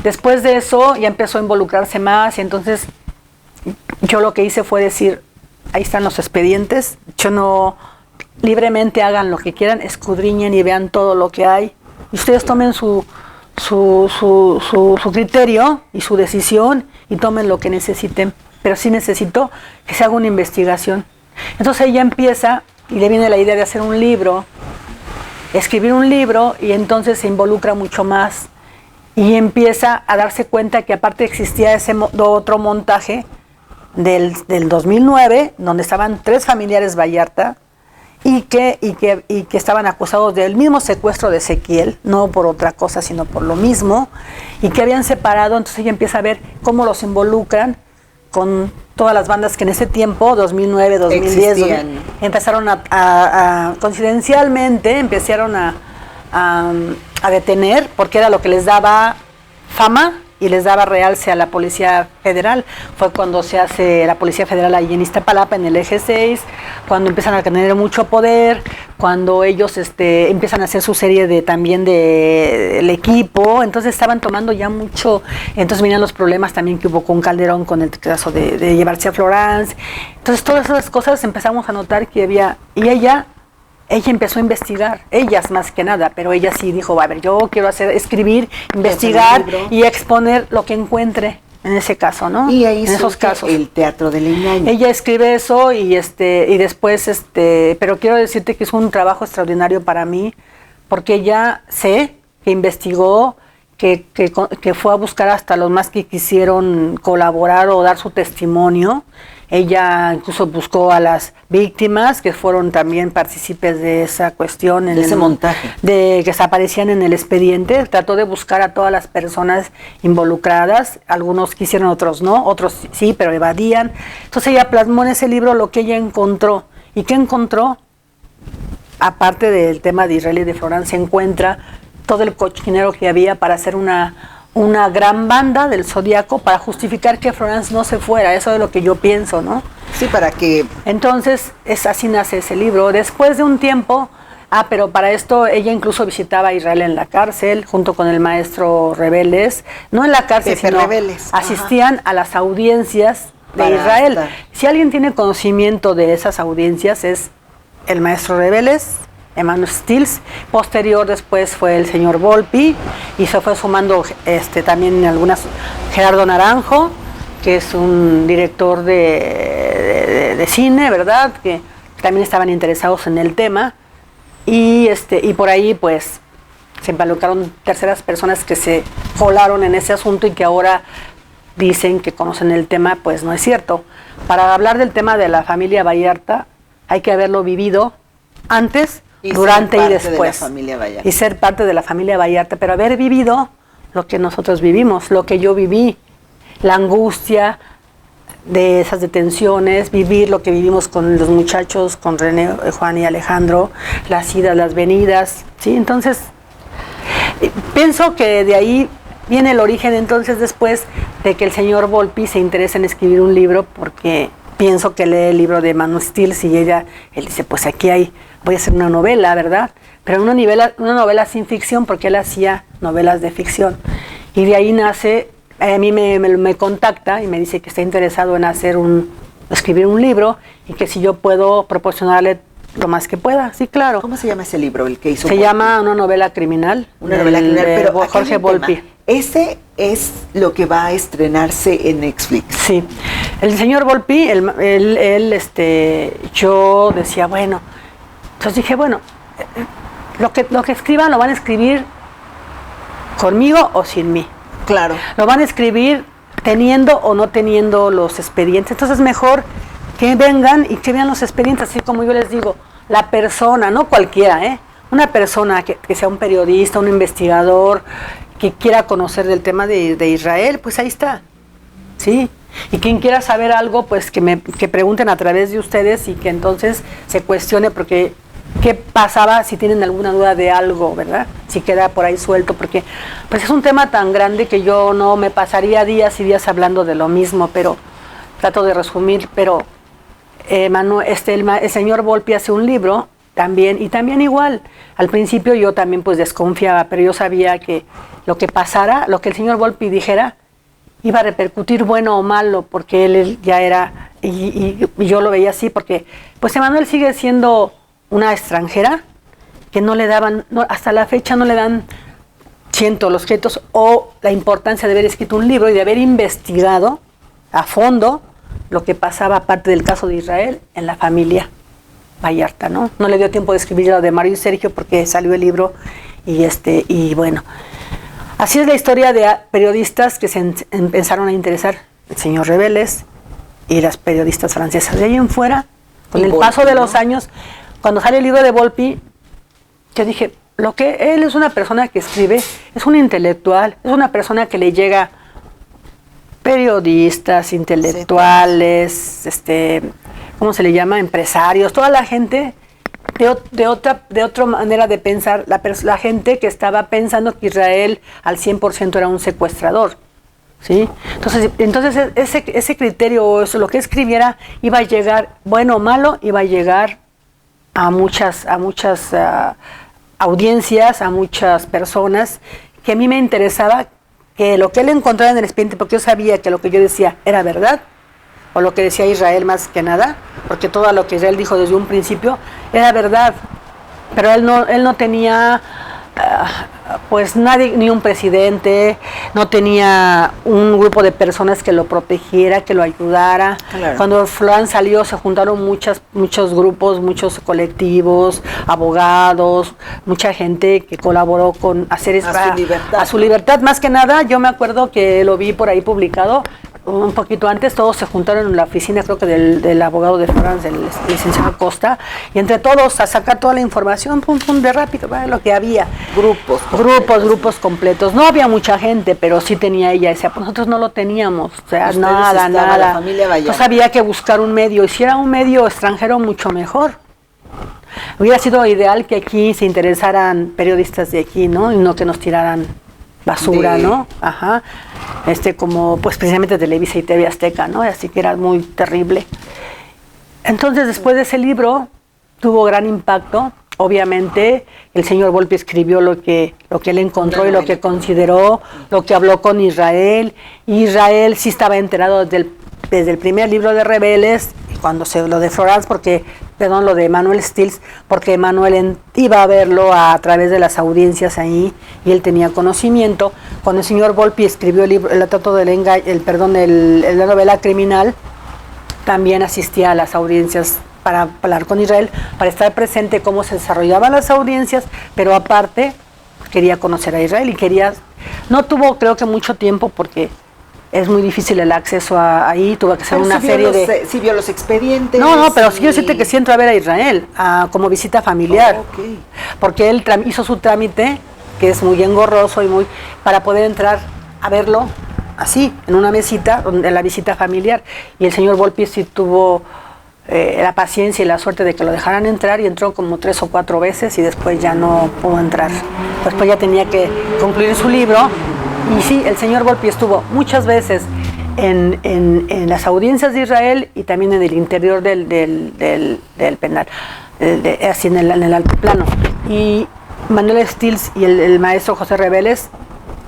Después de eso ya empezó a involucrarse más, y entonces yo lo que hice fue decir, ahí están los expedientes, libremente hagan lo que quieran, escudriñen y vean todo lo que hay, y ustedes tomen su criterio y su decisión, y tomen lo que necesiten, pero sí necesito que se haga una investigación. Entonces ella empieza, y le viene la idea de hacer un libro, escribir un libro, y entonces se involucra mucho más y empieza a darse cuenta que aparte existía ese otro montaje del 2009, donde estaban 3 familiares Vallarta y que estaban acusados del mismo secuestro de Ezequiel, no por otra cosa, sino por lo mismo, y que habían separado. Entonces ella empieza a ver cómo los involucran con todas las bandas que en ese tiempo, 2009, 2010, empezaron coincidencialmente, empezaron a detener, porque era lo que les daba fama y les daba realce a la Policía Federal. Fue cuando se hace la Policía Federal ahí en Iztapalapa, en el Eje 6, cuando empiezan a tener mucho poder, cuando ellos empiezan a hacer su serie también del equipo. Entonces estaban tomando ya mucho, entonces venían los problemas también que hubo con Calderón, con el caso de llevarse a Florence. Entonces todas esas cosas empezamos a notar que había, y ella empezó a investigar, ellas más que nada, pero ella sí dijo, a ver, yo quiero escribir, investigar y exponer lo que encuentre en ese caso, ¿no? Y ahí en esos casos. El teatro del engaño. Ella escribe eso y después, pero quiero decirte que es un trabajo extraordinario para mí, porque ella sé que investigó, que fue a buscar hasta los más que quisieron colaborar o dar su testimonio. Ella incluso buscó a las víctimas que fueron también partícipes de esa cuestión. De ese montaje. De que desaparecían en el expediente. Trató de buscar a todas las personas involucradas. Algunos quisieron, otros no. Otros sí, pero evadían. Entonces ella plasmó en ese libro lo que ella encontró. ¿Y qué encontró? Aparte del tema de Israel y de Florán, se encuentra todo el cochinero que había para hacer una gran banda del Zodíaco para justificar que Florence no se fuera. Eso es lo que yo pienso, ¿no? Sí, para que... Entonces, así nace ese libro. Después de un tiempo, pero para esto ella incluso visitaba a Israel en la cárcel, junto con el maestro Rebeles. No en la cárcel, Pepe sino Rebeles. Asistían a las audiencias de Para Israel. estar. Si alguien tiene conocimiento de esas audiencias, es el maestro Rebeles, Emanuel Stills. Posterior después fue el señor Volpi y se fue sumando también algunas, Gerardo Naranjo, que es un director de cine, ¿verdad? Que también estaban interesados en el tema y por ahí pues se involucraron terceras personas que se colaron en ese asunto y que ahora dicen que conocen el tema. Pues no es cierto. Para hablar del tema de la familia Vallarta hay que haberlo vivido antes, durante y después. Y ser parte de la familia Vallarta, pero haber vivido lo que nosotros vivimos, lo que yo viví, la angustia de esas detenciones, vivir lo que vivimos con los muchachos, con René, Juan y Alejandro, las idas, las venidas, ¿sí? Entonces, pienso que de ahí viene el origen, entonces, después de que el señor Volpi se interesa en escribir un libro, porque pienso que lee el libro de Manuel Stills y él dice, pues aquí voy a hacer una novela, ¿verdad? Pero una novela sin ficción, porque él hacía novelas de ficción. Y de ahí nace, a mí me contacta y me dice que está interesado en escribir un libro y que si yo puedo proporcionarle lo más que pueda. Sí, claro. ¿Cómo se llama ese libro, el que hizo? Se llama Una novela criminal. Una novela criminal, pero Jorge Volpi. Ese es lo que va a estrenarse en Netflix. Sí. El señor Volpi, yo decía, bueno, entonces dije, bueno, lo que escriban lo van a escribir conmigo o sin mí. Claro. Lo van a escribir teniendo o no teniendo los expedientes. Entonces es mejor que vengan y que vean los expedientes, así como yo les digo, la persona, no cualquiera, una persona que sea un periodista, un investigador, que quiera conocer del tema de Israel, pues ahí está, ¿sí? Y quien quiera saber algo, pues que pregunten a través de ustedes y que entonces se cuestione, porque qué pasaba si tienen alguna duda de algo, ¿verdad? Si queda por ahí suelto, porque pues es un tema tan grande que yo no me pasaría días y días hablando de lo mismo, pero trato de resumir. Pero el señor Volpi hace un libro también, y también igual, al principio yo también pues desconfiaba, pero yo sabía que lo que pasara, lo que el señor Volpi dijera, iba a repercutir bueno o malo, porque él ya era, y yo lo veía así, porque pues Emanuel sigue siendo una extranjera que no le daban, hasta la fecha no le dan los créditos o la importancia de haber escrito un libro y de haber investigado a fondo lo que pasaba, aparte del caso de Israel, en la familia Vallarta, ¿no? No le dio tiempo de escribir lo de Mario y Sergio porque salió el libro y bueno, así es la historia de periodistas que se empezaron a interesar, el señor Rebeles y las periodistas francesas. De ahí en fuera, con el paso de los años, cuando sale el libro de Volpi, yo dije, lo que él es una persona que escribe, es un intelectual, es una persona que le llega periodistas, intelectuales, ¿cómo se le llama? Empresarios, toda la gente de otra manera de pensar, la gente que estaba pensando que Israel al 100% era un secuestrador, ¿sí? Entonces ese criterio, o eso, lo que escribiera, iba a llegar, bueno o malo, iba a llegar a muchas audiencias, a muchas personas, que a mí me interesaba que lo que él encontraba en el expediente, porque yo sabía que lo que yo decía era verdad, o lo que decía Israel más que nada, porque todo lo que Israel dijo desde un principio era verdad, pero él no tenía pues nadie, ni un presidente, no tenía un grupo de personas que lo protegiera, que lo ayudara. Claro. Cuando Florence salió se juntaron muchos grupos, muchos colectivos, abogados, mucha gente que colaboró con hacer a su libertad. Más que nada, yo me acuerdo que lo vi por ahí publicado, un poquito antes, todos se juntaron en la oficina, creo que del abogado de Florence, del licenciado Costa, y entre todos a sacar toda la información, pum, pum, de rápido, ¿vale? Lo que había. Grupos completos. No había mucha gente, pero sí tenía ella ese apoyo. Nosotros no lo teníamos, o sea, nada. La familia Bayán. Entonces había que buscar un medio, y si era un medio extranjero, mucho mejor. Hubiera sido ideal que aquí se interesaran periodistas de aquí, ¿no? Y no que nos tiraran basura, ¿no? Ajá. Como pues precisamente Televisa y TV Azteca, ¿no? Así que era muy terrible. Entonces, después de ese libro, tuvo gran impacto. Obviamente, el señor Volpi escribió lo que él encontró y lo que consideró, lo que habló con Israel. Israel sí estaba enterado desde el primer libro de Rebeles, y cuando lo de Florence, lo de Manuel Stills, porque Manuel iba a verlo a través de las audiencias ahí, y él tenía conocimiento. Cuando el señor Volpi escribió el libro, el trato del la novela criminal, también asistía a las audiencias para hablar con Israel, para estar presente cómo se desarrollaban las audiencias, pero aparte quería conocer a Israel no tuvo, creo que mucho tiempo, porque es muy difícil el acceso ahí, tuvo que hacer una serie de... Sí vio los expedientes. No, pero sí quiero decirte que sí entró a ver a Israel, como visita familiar, Okay. Porque él hizo su trámite, que es muy engorroso y para poder entrar a verlo así, en una mesita, en la visita familiar, y el señor Volpi sí tuvo la paciencia y la suerte de que lo dejaran entrar, y entró como 3 o 4 veces y después ya no pudo entrar. Después ya tenía que concluir su libro. Y sí, el señor Volpi estuvo muchas veces en las audiencias de Israel y también en el interior del penal, así en el altiplano. Y Manuel Stills y el maestro José Rebeles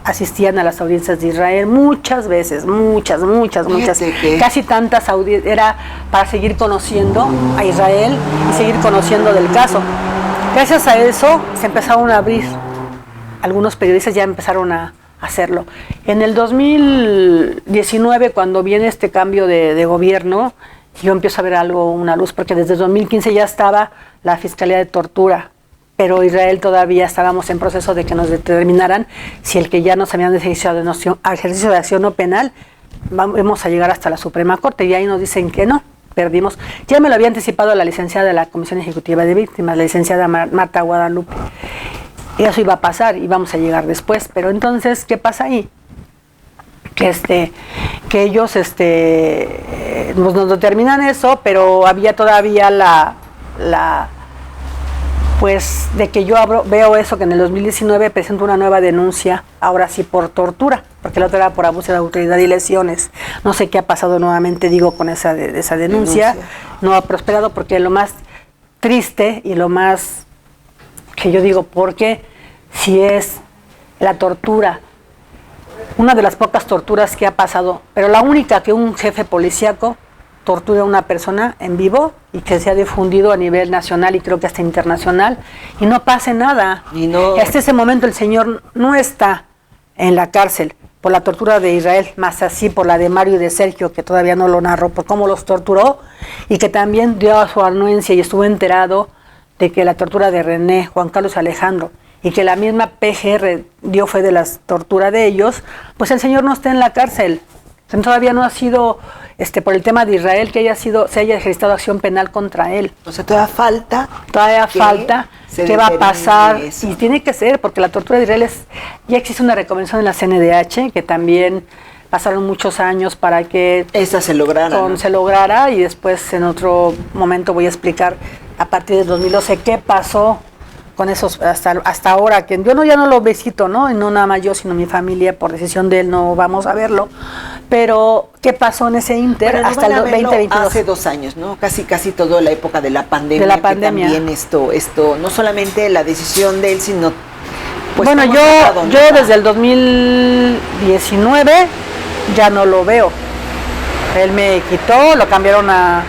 asistían a las audiencias de Israel muchas veces, muchas, casi tantas audiencias, era para seguir conociendo a Israel y seguir conociendo del caso. Gracias a eso se empezaron a abrir, algunos periodistas ya empezaron a hacerlo. En el 2019, cuando viene este cambio de gobierno, yo empiezo a ver una luz, porque desde 2015 ya estaba la Fiscalía de Tortura, pero Israel todavía estábamos en proceso de que nos determinaran si el que ya nos habían ejercicio de acción no penal, vamos a llegar hasta la Suprema Corte, y ahí nos dicen que no, perdimos. Ya me lo había anticipado la licenciada de la Comisión Ejecutiva de Víctimas, la licenciada Marta Guadalupe. Y eso iba a pasar y vamos a llegar después. Pero entonces, ¿qué pasa ahí? Que ellos nos determinan eso, pero había todavía pues de que yo veo eso, que en el 2019 presento una nueva denuncia, ahora sí por tortura, porque la otra era por abuso de autoridad y lesiones. No sé qué ha pasado nuevamente, con esa denuncia. No ha prosperado, porque lo más triste y lo más que yo digo, porque si es la tortura, una de las pocas torturas que ha pasado, pero la única que un jefe policíaco tortura a una persona en vivo y que se ha difundido a nivel nacional y creo que hasta internacional, y no pase nada. Hasta ese momento el señor no está en la cárcel por la tortura de Israel, más así por la de Mario y de Sergio, que todavía no lo narró, por cómo los torturó, y que también dio a su anuencia y estuvo enterado de que la tortura de René, Juan Carlos y Alejandro, y que la misma PGR dio fe de la tortura de ellos, pues el señor no está en la cárcel. Todavía no ha sido, por el tema de Israel, que se haya ejercitado acción penal contra él. O sea, todavía falta. ¿Qué va a pasar? Eso. Y tiene que ser, porque la tortura de Israel ya existe una recomendación en la CNDH, que también pasaron muchos años para que esa se lograra, y después en otro momento voy a explicar a partir del 2012 qué pasó con esos hasta ahora, que yo ya no lo visito, ¿no? Y no nada más yo, sino mi familia, por decisión de él, no vamos a verlo. Pero, ¿qué pasó en ese inter hasta el 2022? Hace 2 años, ¿no? Casi toda la época de la pandemia. Que también esto, no solamente la decisión de él, sino... Pues, bueno, yo desde el 2019 ya no lo veo. Él me quitó, lo cambiaron a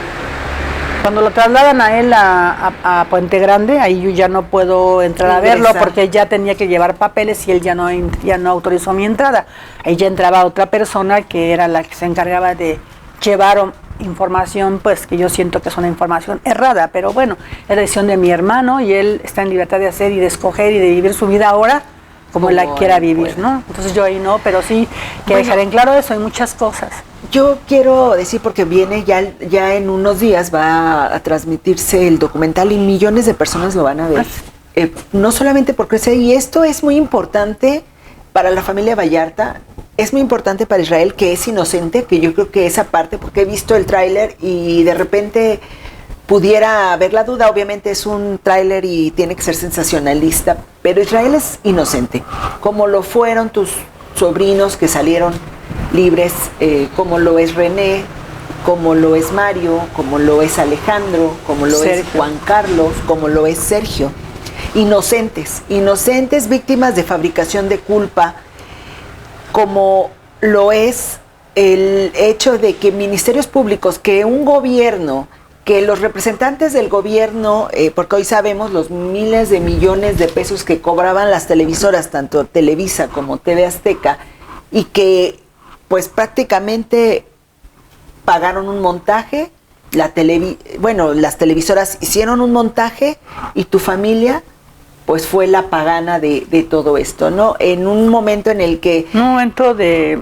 Cuando lo trasladan a él a Puente Grande, ahí yo ya no puedo entrar a verlo porque ya tenía que llevar papeles y él ya no autorizó mi entrada. Ahí ya entraba otra persona que era la que se encargaba de llevar información, pues que yo siento que es una información errada, pero bueno, es decisión de mi hermano y él está en libertad de hacer y de escoger y de vivir su vida ahora como él la quiera vivir, ¿no? Entonces yo ahí no, pero sí que dejar en claro eso, hay muchas cosas. Yo quiero decir, porque viene ya en unos días va a transmitirse el documental y millones de personas lo van a ver. No solamente por crecer, y esto es muy importante para la familia Vallarta, es muy importante para Israel, que es inocente, que yo creo que esa parte, porque he visto el tráiler y de repente pudiera haber la duda, obviamente es un tráiler y tiene que ser sensacionalista, pero Israel es inocente, como lo fueron tus sobrinos que salieron libres, como lo es René, como lo es Mario, como lo es Alejandro, como lo es Juan Carlos, como lo es Sergio. Inocentes víctimas de fabricación de culpa, como lo es el hecho de que ministerios públicos, que un gobierno, que los representantes del gobierno, porque hoy sabemos los miles de millones de pesos que cobraban las televisoras, tanto Televisa como TV Azteca, y que pues prácticamente pagaron un montaje, las televisoras hicieron un montaje y tu familia pues fue la pagana de todo esto, ¿no? En un momento en el que... Un momento de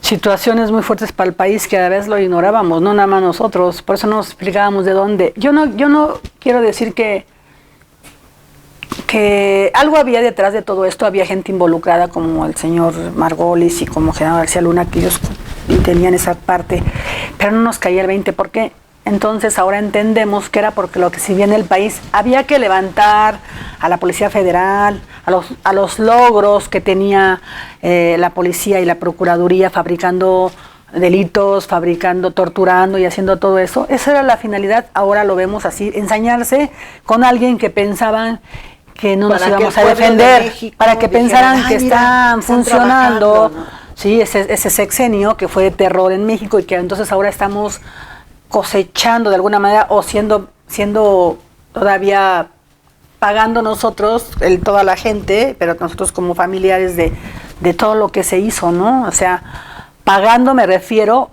situaciones muy fuertes para el país que a veces lo ignorábamos, no nada más nosotros, por eso no nos explicábamos de dónde. Yo no quiero decir que algo había detrás de todo esto, había gente involucrada como el señor Margolis y como Genaro García Luna, que ellos tenían esa parte, pero no nos caía el 20, ¿por qué? Entonces ahora entendemos que era porque lo que si bien el país había que levantar a la Policía Federal, a los logros que tenía la policía y la Procuraduría fabricando delitos, torturando y haciendo todo eso. Esa era la finalidad, ahora lo vemos así, ensañarse con alguien que pensaban que no nos íbamos a defender, México, para que pensaran que están funcionando, ¿no? Sí, ese sexenio que fue de terror en México y que entonces ahora estamos cosechando de alguna manera o siendo todavía pagando nosotros, toda la gente, pero nosotros como familiares de todo lo que se hizo, ¿no? O sea, pagando me refiero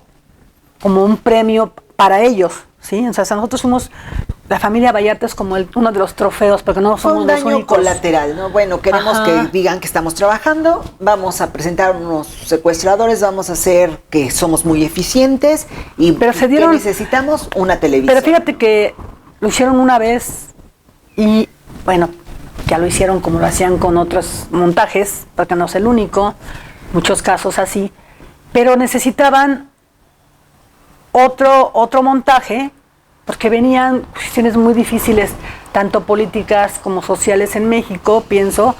como un premio para ellos, ¿sí? O sea, nosotros fuimos, la familia Vallarta es como uno de los trofeos, porque no somos los únicos. Un daño colateral, ¿no? Bueno, queremos que digan que estamos trabajando, vamos a presentar unos secuestradores, vamos a hacer que somos muy eficientes y que necesitamos una televisión. Pero fíjate que lo hicieron una vez y, bueno, ya lo hicieron como lo hacían con otros montajes, porque no es el único, muchos casos así, pero necesitaban otro montaje, porque venían cuestiones muy difíciles, tanto políticas como sociales en México, pienso,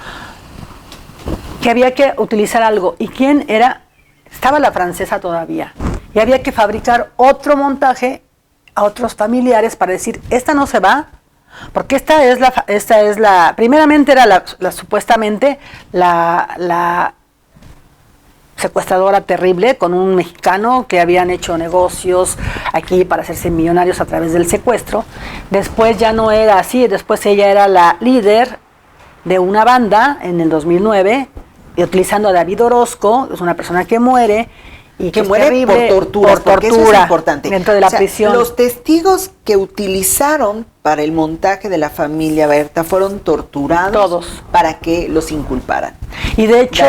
que había que utilizar algo. ¿Y quién era? Estaba la francesa todavía. Y había que fabricar otro montaje a otros familiares para decir, esta no se va, porque esta es la primeramente era supuestamente la secuestradora terrible con un mexicano que habían hecho negocios aquí para hacerse millonarios a través del secuestro. Después ya no era así, después ella era la líder de una banda en el 2009 y utilizando a David Orozco, es una persona que muere y que muere terrible, por tortura, eso es importante. Dentro de la prisión. Los testigos que utilizaron para el montaje de la familia Berta fueron torturados todos para que los inculparan. Y de hecho,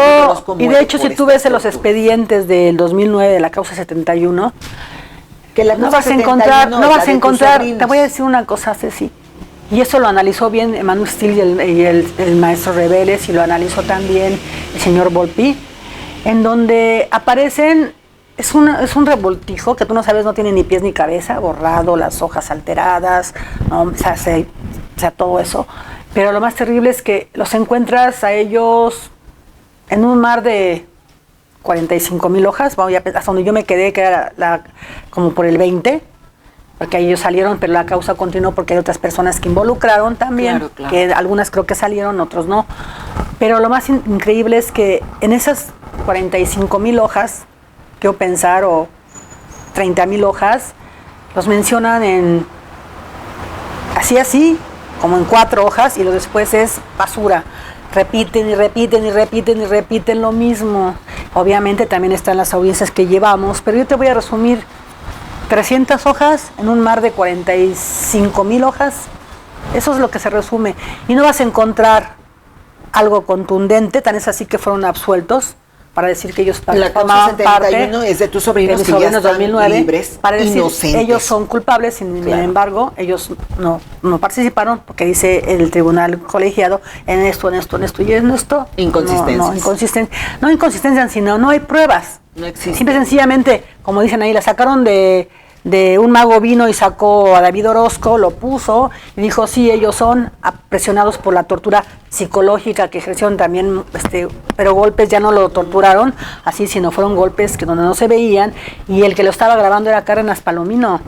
si tú ves en los expedientes del 2009 de la causa 71, que la no vas a encontrar, te voy a decir una cosa, Ceci, y eso lo analizó bien Emmanuel Steele y el maestro Reveles, y lo analizó también el señor Volpi, en donde aparecen, es un revoltijo que tú no sabes, no tiene ni pies ni cabeza, borrado, las hojas alteradas, ¿no? O sea, todo eso. Pero lo más terrible es que los encuentras a ellos en un mar de 45,000 hojas, hasta donde yo me quedé, que era como por el 20, porque ellos salieron, pero la causa continuó porque hay otras personas que involucraron también, claro. Que algunas creo que salieron, otros no. Pero lo más increíble es que en esas 45,000 hojas, quiero pensar, o 30,000 hojas, los mencionan en así, como en 4 hojas, y lo después es basura. Repiten y repiten y repiten y repiten lo mismo. Obviamente también están las audiencias que llevamos, pero yo te voy a resumir 300 hojas en un mar de 45,000 hojas. Eso es lo que se resume. Y no vas a encontrar algo contundente, tan es así que fueron absueltos para decir que ellos formaban parte es de tus sobrinos, que ya están 2009, libres, para decir inocentes. Ellos son culpables, sin embargo, ellos no participaron, porque dice el tribunal colegiado en esto y en esto. Inconsistencias. No inconsistencias, sino no hay pruebas. No existe. Simple y sencillamente, como dicen ahí, la sacaron de un mago, vino y sacó a David Orozco, lo puso y dijo, sí, ellos son presionados por la tortura psicológica que ejercieron también, pero golpes ya no lo torturaron así, sino fueron golpes que donde no se veían, y el que lo estaba grabando era Cárdenas Palomino.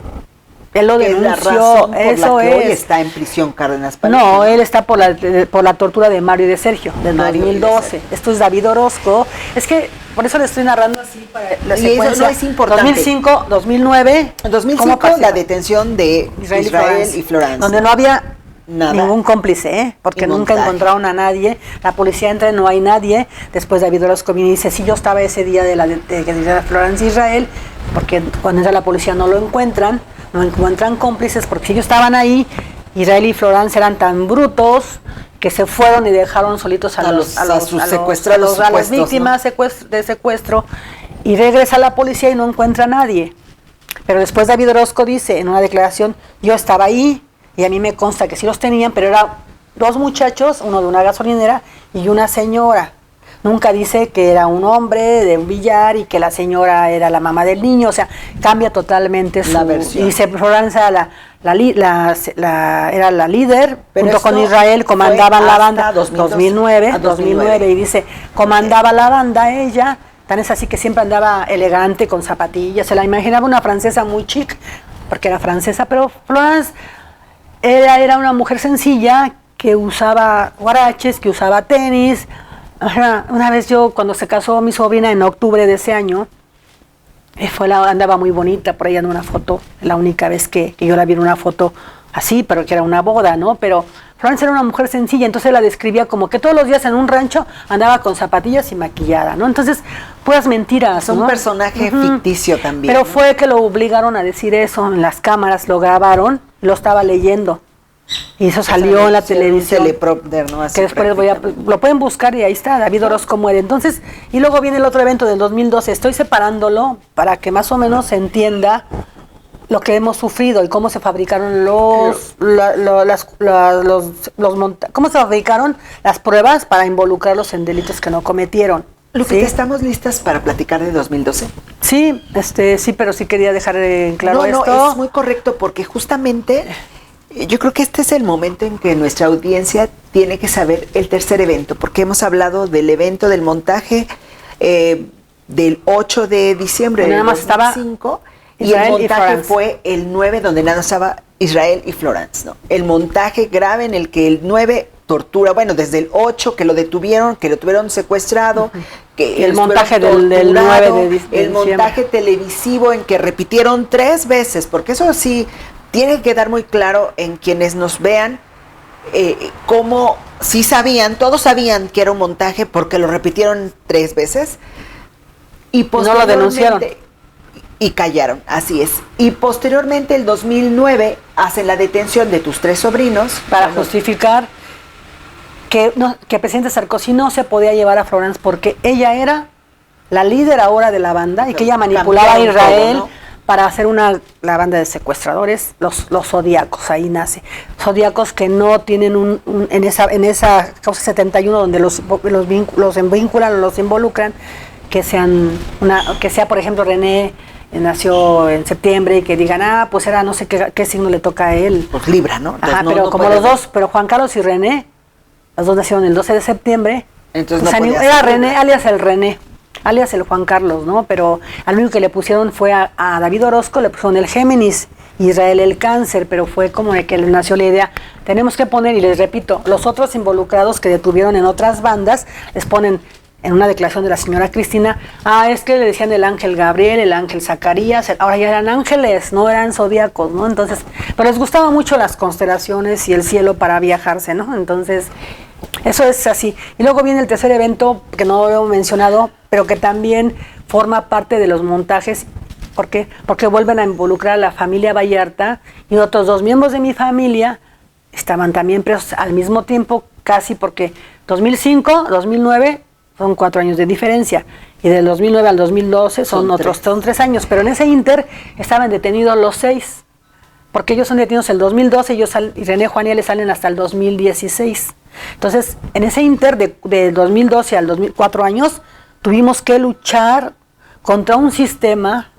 Él lo denunció, eso es. Hoy está en prisión Cárdenas Palomino. No, él está por la tortura de Mario y de Sergio, del 2012. Esto es David Orozco. Es que por eso le estoy narrando así para la secuencia. Eso no es importante. 2005, 2009. En 2005 la detención de Israel y Florence. Donde no había ningún cómplice, porque nunca encontraron a nadie. La policía entra y no hay nadie. Después David Orozco viene y dice, sí, yo estaba ese día de Florence y Israel, porque cuando entra la policía no lo encuentran. No encuentran cómplices, porque si ellos estaban ahí, Israel y Florence eran tan brutos que se fueron y dejaron solitos a las víctimas, ¿no? de secuestro, y regresa la policía y no encuentra a nadie. Pero después David Orozco dice en una declaración, yo estaba ahí y a mí me consta que sí los tenían, pero eran 2 muchachos, uno de una gasolinera y una señora. Nunca dice que era un hombre de un billar y que la señora era la mamá del niño, o sea, cambia totalmente la versión. Y dice Florence era la líder, pero junto con Israel comandaban la banda 2009, y dice, comandaba la banda ella, tan es así que siempre andaba elegante con zapatillas, se la imaginaba una francesa muy chic, porque era francesa, pero Florence era una mujer sencilla que usaba guaraches, que usaba tenis. Una vez cuando se casó mi sobrina en octubre de ese año, andaba muy bonita, por ahí en una foto, la única vez que yo la vi en una foto así, pero que era una boda, ¿no? Pero Florence era una mujer sencilla, entonces la describía como que todos los días en un rancho andaba con zapatillas y maquillada, ¿no? Entonces, puras mentiras, ¿no? Un personaje ficticio también. Pero fue que lo obligaron a decir eso, en las cámaras lo grabaron, lo estaba leyendo. Y eso salió en la televisión. ¿No? Así que después lo pueden buscar y ahí está, David Orozco muere. Entonces, y luego viene el otro evento del 2012. Estoy separándolo para que más o menos se entienda lo que hemos sufrido y cómo se fabricaron cómo se fabricaron las pruebas para involucrarlos en delitos que no cometieron. Lupita, ¿estamos listas para platicar de 2012? Sí, sí, pero sí quería dejar en claro esto. No, es muy correcto porque justamente yo creo que este es el momento en que nuestra audiencia tiene que saber el tercer evento, porque hemos hablado del evento del montaje del 8 de diciembre del 2005 y el montaje fue el 9, donde nada estaba Israel y Florence, ¿no? El montaje grave en el que el 9 tortura, bueno, desde el 8 que lo detuvieron, que lo tuvieron secuestrado, que el montaje del 9 de diciembre. El montaje televisivo en que repitieron 3 veces, porque eso sí tiene que quedar muy claro en quienes nos vean, cómo sí sabían, todos sabían que era un montaje porque lo repitieron 3 veces y posteriormente no lo denunciaron y callaron, así es. Y posteriormente el 2009 hacen la detención de tus 3 sobrinos para justificar que el presidente Sarkozy no se podía llevar a Florence porque ella era la líder ahora de la banda y que ella manipulaba a Israel todo, ¿no? Para hacer la banda de secuestradores, los zodíacos, ahí nace. Zodíacos que no tienen en esa causa 71 donde los vinculan o los involucran, que sea por ejemplo René nació en septiembre y que digan, pues era no sé qué signo le toca a él. Pues Libra, ¿no? Ajá, pero no como los dos, pero Juan Carlos y René, los dos nacieron el 12 de septiembre. Entonces era René, alias el Juan Carlos, ¿no? Pero al único que le pusieron fue a David Orozco, le pusieron el Géminis, Israel el Cáncer, pero fue como de que le nació la idea, tenemos que poner, y les repito, los otros involucrados que detuvieron en otras bandas, les ponen en una declaración de la señora Cristina, es que le decían el ángel Gabriel, el ángel Zacarías, ahora ya eran ángeles, no eran zodíacos, ¿no? Entonces, pero les gustaban mucho las constelaciones y el cielo para viajarse, ¿no? Entonces, eso es así. Y luego viene el tercer evento, que no lo he mencionado, pero que también forma parte de los montajes. ¿Por qué? Porque vuelven a involucrar a la familia Vallarta y otros 2 miembros de mi familia estaban también presos al mismo tiempo, casi porque 2005, 2009 son 4 años de diferencia, y del 2009 al 2012 son 3 años, pero en ese inter estaban detenidos los 6, porque ellos son detenidos el 2012 y René Juaniele salen hasta el 2016. Entonces, en ese inter de 2012 al 2004 años, tuvimos que luchar contra un sistema,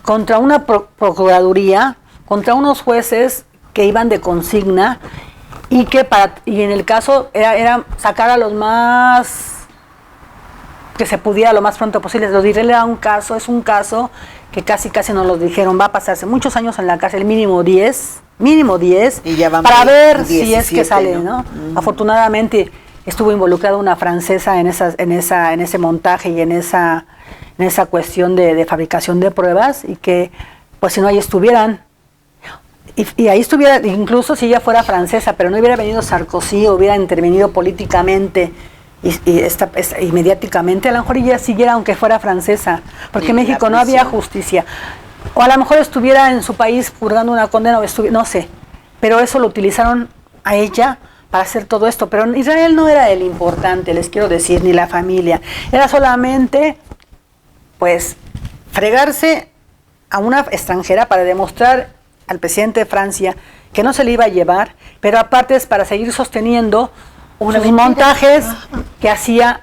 contra una procuraduría, contra unos jueces que iban de consigna y en el caso era sacar a los más que se pudiera lo más pronto posible. Los diré, es un caso que casi nos los dijeron, va a pasarse muchos años en la cárcel, mínimo 10, y ya para ver 17, si es que sale, ¿no? Afortunadamente estuvo involucrada una francesa en ese montaje y en esa cuestión de fabricación de pruebas, y que pues si no ahí estuvieran. Y ahí estuviera, incluso si ella fuera francesa, pero no hubiera venido Sarkozy, hubiera intervenido políticamente y mediáticamente, a lo mejor ella siguiera aunque fuera francesa, porque en México no había justicia. O a lo mejor estuviera en su país purgando una condena, no sé. Pero eso lo utilizaron a ella para hacer todo esto. Pero Israel no era el importante, les quiero decir, ni la familia. Era solamente, pues, fregarse a una extranjera para demostrar al presidente de Francia que no se le iba a llevar, pero aparte es para seguir sosteniendo unos montajes que hacía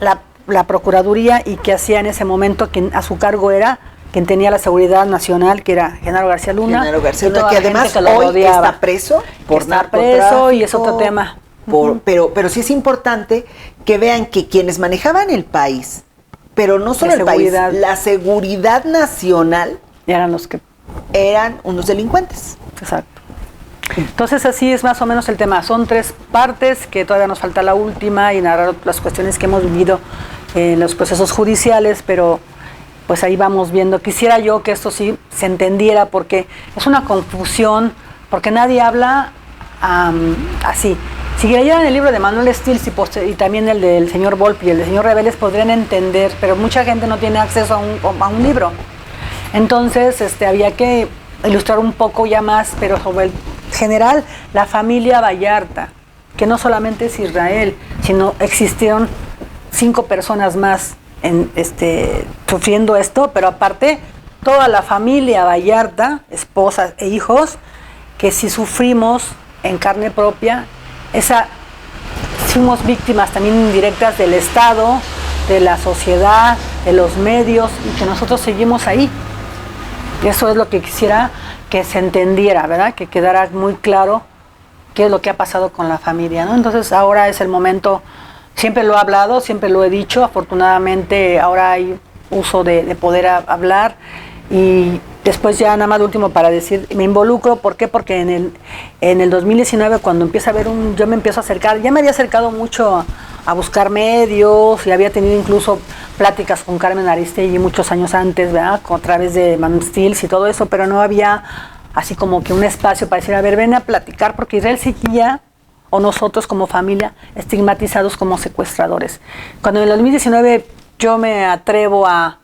la Procuraduría y que hacía en ese momento quien a su cargo era quien tenía la seguridad nacional, que era Genaro García Luna. Genaro García Luna, que además hoy está preso por narcotráfico. Está preso y es otro tema. Pero sí es importante que vean que quienes manejaban el país, pero no solo el país, la seguridad nacional, eran unos delincuentes. Exacto. Entonces así es más o menos el tema. Son 3 partes, que todavía nos falta la última y narrar las cuestiones que hemos vivido en los procesos judiciales, pero pues ahí vamos viendo. Quisiera yo que esto sí se entendiera, porque es una confusión, porque nadie habla así. Si leyeran el libro de Manuel Stills y también el del señor Volpi y el del señor Reveles, podrían entender, pero mucha gente no tiene acceso a un libro. Entonces había que ilustrar un poco ya más, pero sobre el general, la familia Vallarta, que no solamente es Israel, sino existieron 5 personas más sufriendo esto, pero aparte toda la familia Vallarta, esposas e hijos, que si sufrimos en carne propia, fuimos víctimas también indirectas del Estado, de la sociedad, de los medios, y que nosotros seguimos ahí. Y eso es lo que quisiera que se entendiera, ¿verdad? Que quedara muy claro qué es lo que ha pasado con la familia, ¿no? Entonces ahora es el momento, siempre lo he hablado, siempre lo he dicho, afortunadamente ahora hay uso de poder hablar. Y después ya nada más lo último para decir, me involucro, ¿por qué? Porque en el 2019 cuando empieza a haber yo me empiezo a acercar, ya me había acercado mucho a buscar medios y había tenido incluso pláticas con Carmen Aristegui muchos años antes, ¿verdad? A través de Manuel Stills y todo eso, pero no había así como que un espacio para decir, a ver, ven a platicar, porque Israel seguía, o nosotros como familia, estigmatizados como secuestradores. Cuando en el 2019 yo me atrevo a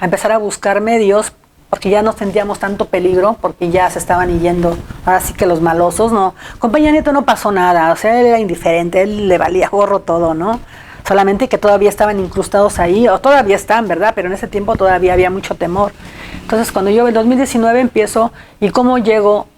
empezar a buscar medios, porque ya no sentíamos tanto peligro, porque ya se estaban yendo, ahora sí que los malosos, ¿no? Con Peña Nieto no pasó nada, o sea, él era indiferente, él le valía gorro todo, ¿no? Solamente que todavía estaban incrustados ahí, o todavía están, ¿verdad? Pero en ese tiempo todavía había mucho temor. Entonces, cuando yo en el 2019 empiezo, ¿y cómo llego?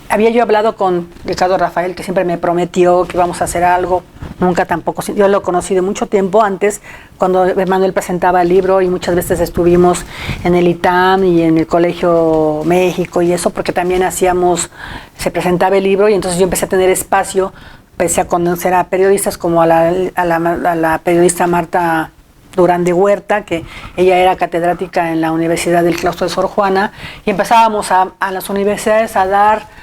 Había yo hablado con Ricardo Rafael, que siempre me prometió que íbamos a hacer algo, nunca tampoco, yo lo conocí de mucho tiempo antes, cuando Manuel presentaba el libro, y muchas veces estuvimos en el ITAM y en el Colegio México y eso, porque también se presentaba el libro, y entonces yo empecé a tener espacio, empecé a conocer a periodistas como a la periodista Marta Durán de Huerta, que ella era catedrática en la Universidad del Claustro de Sor Juana, y empezábamos a las universidades a dar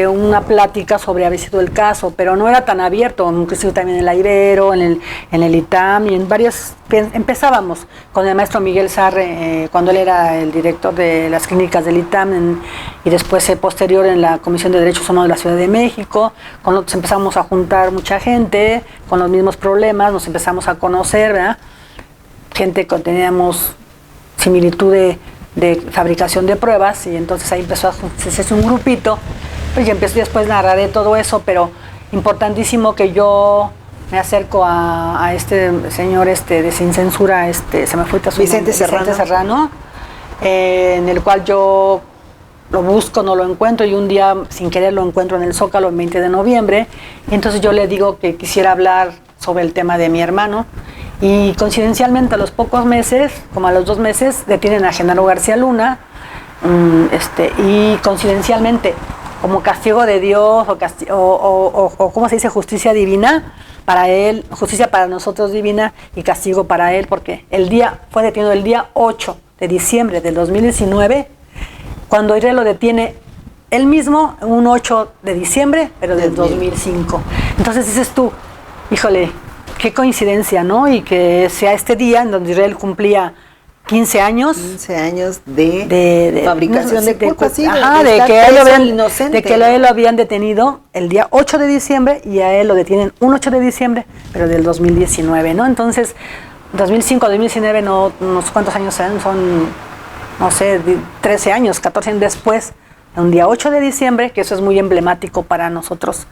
una plática sobre había sido el caso, pero no era tan abierto, inclusive también en el Ibero, en el ITAM y en varias, empezábamos con el maestro Miguel Sarre, cuando él era el director de las clínicas del ITAM y después posterior en la Comisión de Derechos Humanos de la Ciudad de México, con nosotros empezamos a juntar mucha gente con los mismos problemas, nos empezamos a conocer, ¿verdad? Gente que teníamos similitud de fabricación de pruebas y entonces ahí empezó a hacerse un grupito. Pues ya empecé después narraré todo eso, pero importantísimo que yo me acerco a este señor de Sin Censura, se me fue Vicente Serrano, en el cual yo lo busco, no lo encuentro y un día sin querer lo encuentro en el Zócalo el 20 de noviembre y entonces yo le digo que quisiera hablar sobre el tema de mi hermano y coincidencialmente a los pocos meses, como a los 2 meses, detienen a Genaro García Luna y coincidencialmente como castigo de Dios o ¿cómo se dice? Justicia divina para él, justicia para nosotros divina y castigo para él, porque fue detenido el día 8 de diciembre del 2019, cuando Israel lo detiene él mismo, un 8 de diciembre, pero del 2005. Entonces dices tú, híjole, qué coincidencia, ¿no? Y que sea este día en donde Israel cumplía 15 años. 15 años de fabricación de culpas, sí, de que él lo habían detenido el día 8 de diciembre y a él lo detienen un 8 de diciembre, pero del 2019, ¿no? Entonces, 2005, 2019, no sé cuántos años son, no sé, 13 años, 14 años después, un día 8 de diciembre, que eso es muy emblemático para nosotros.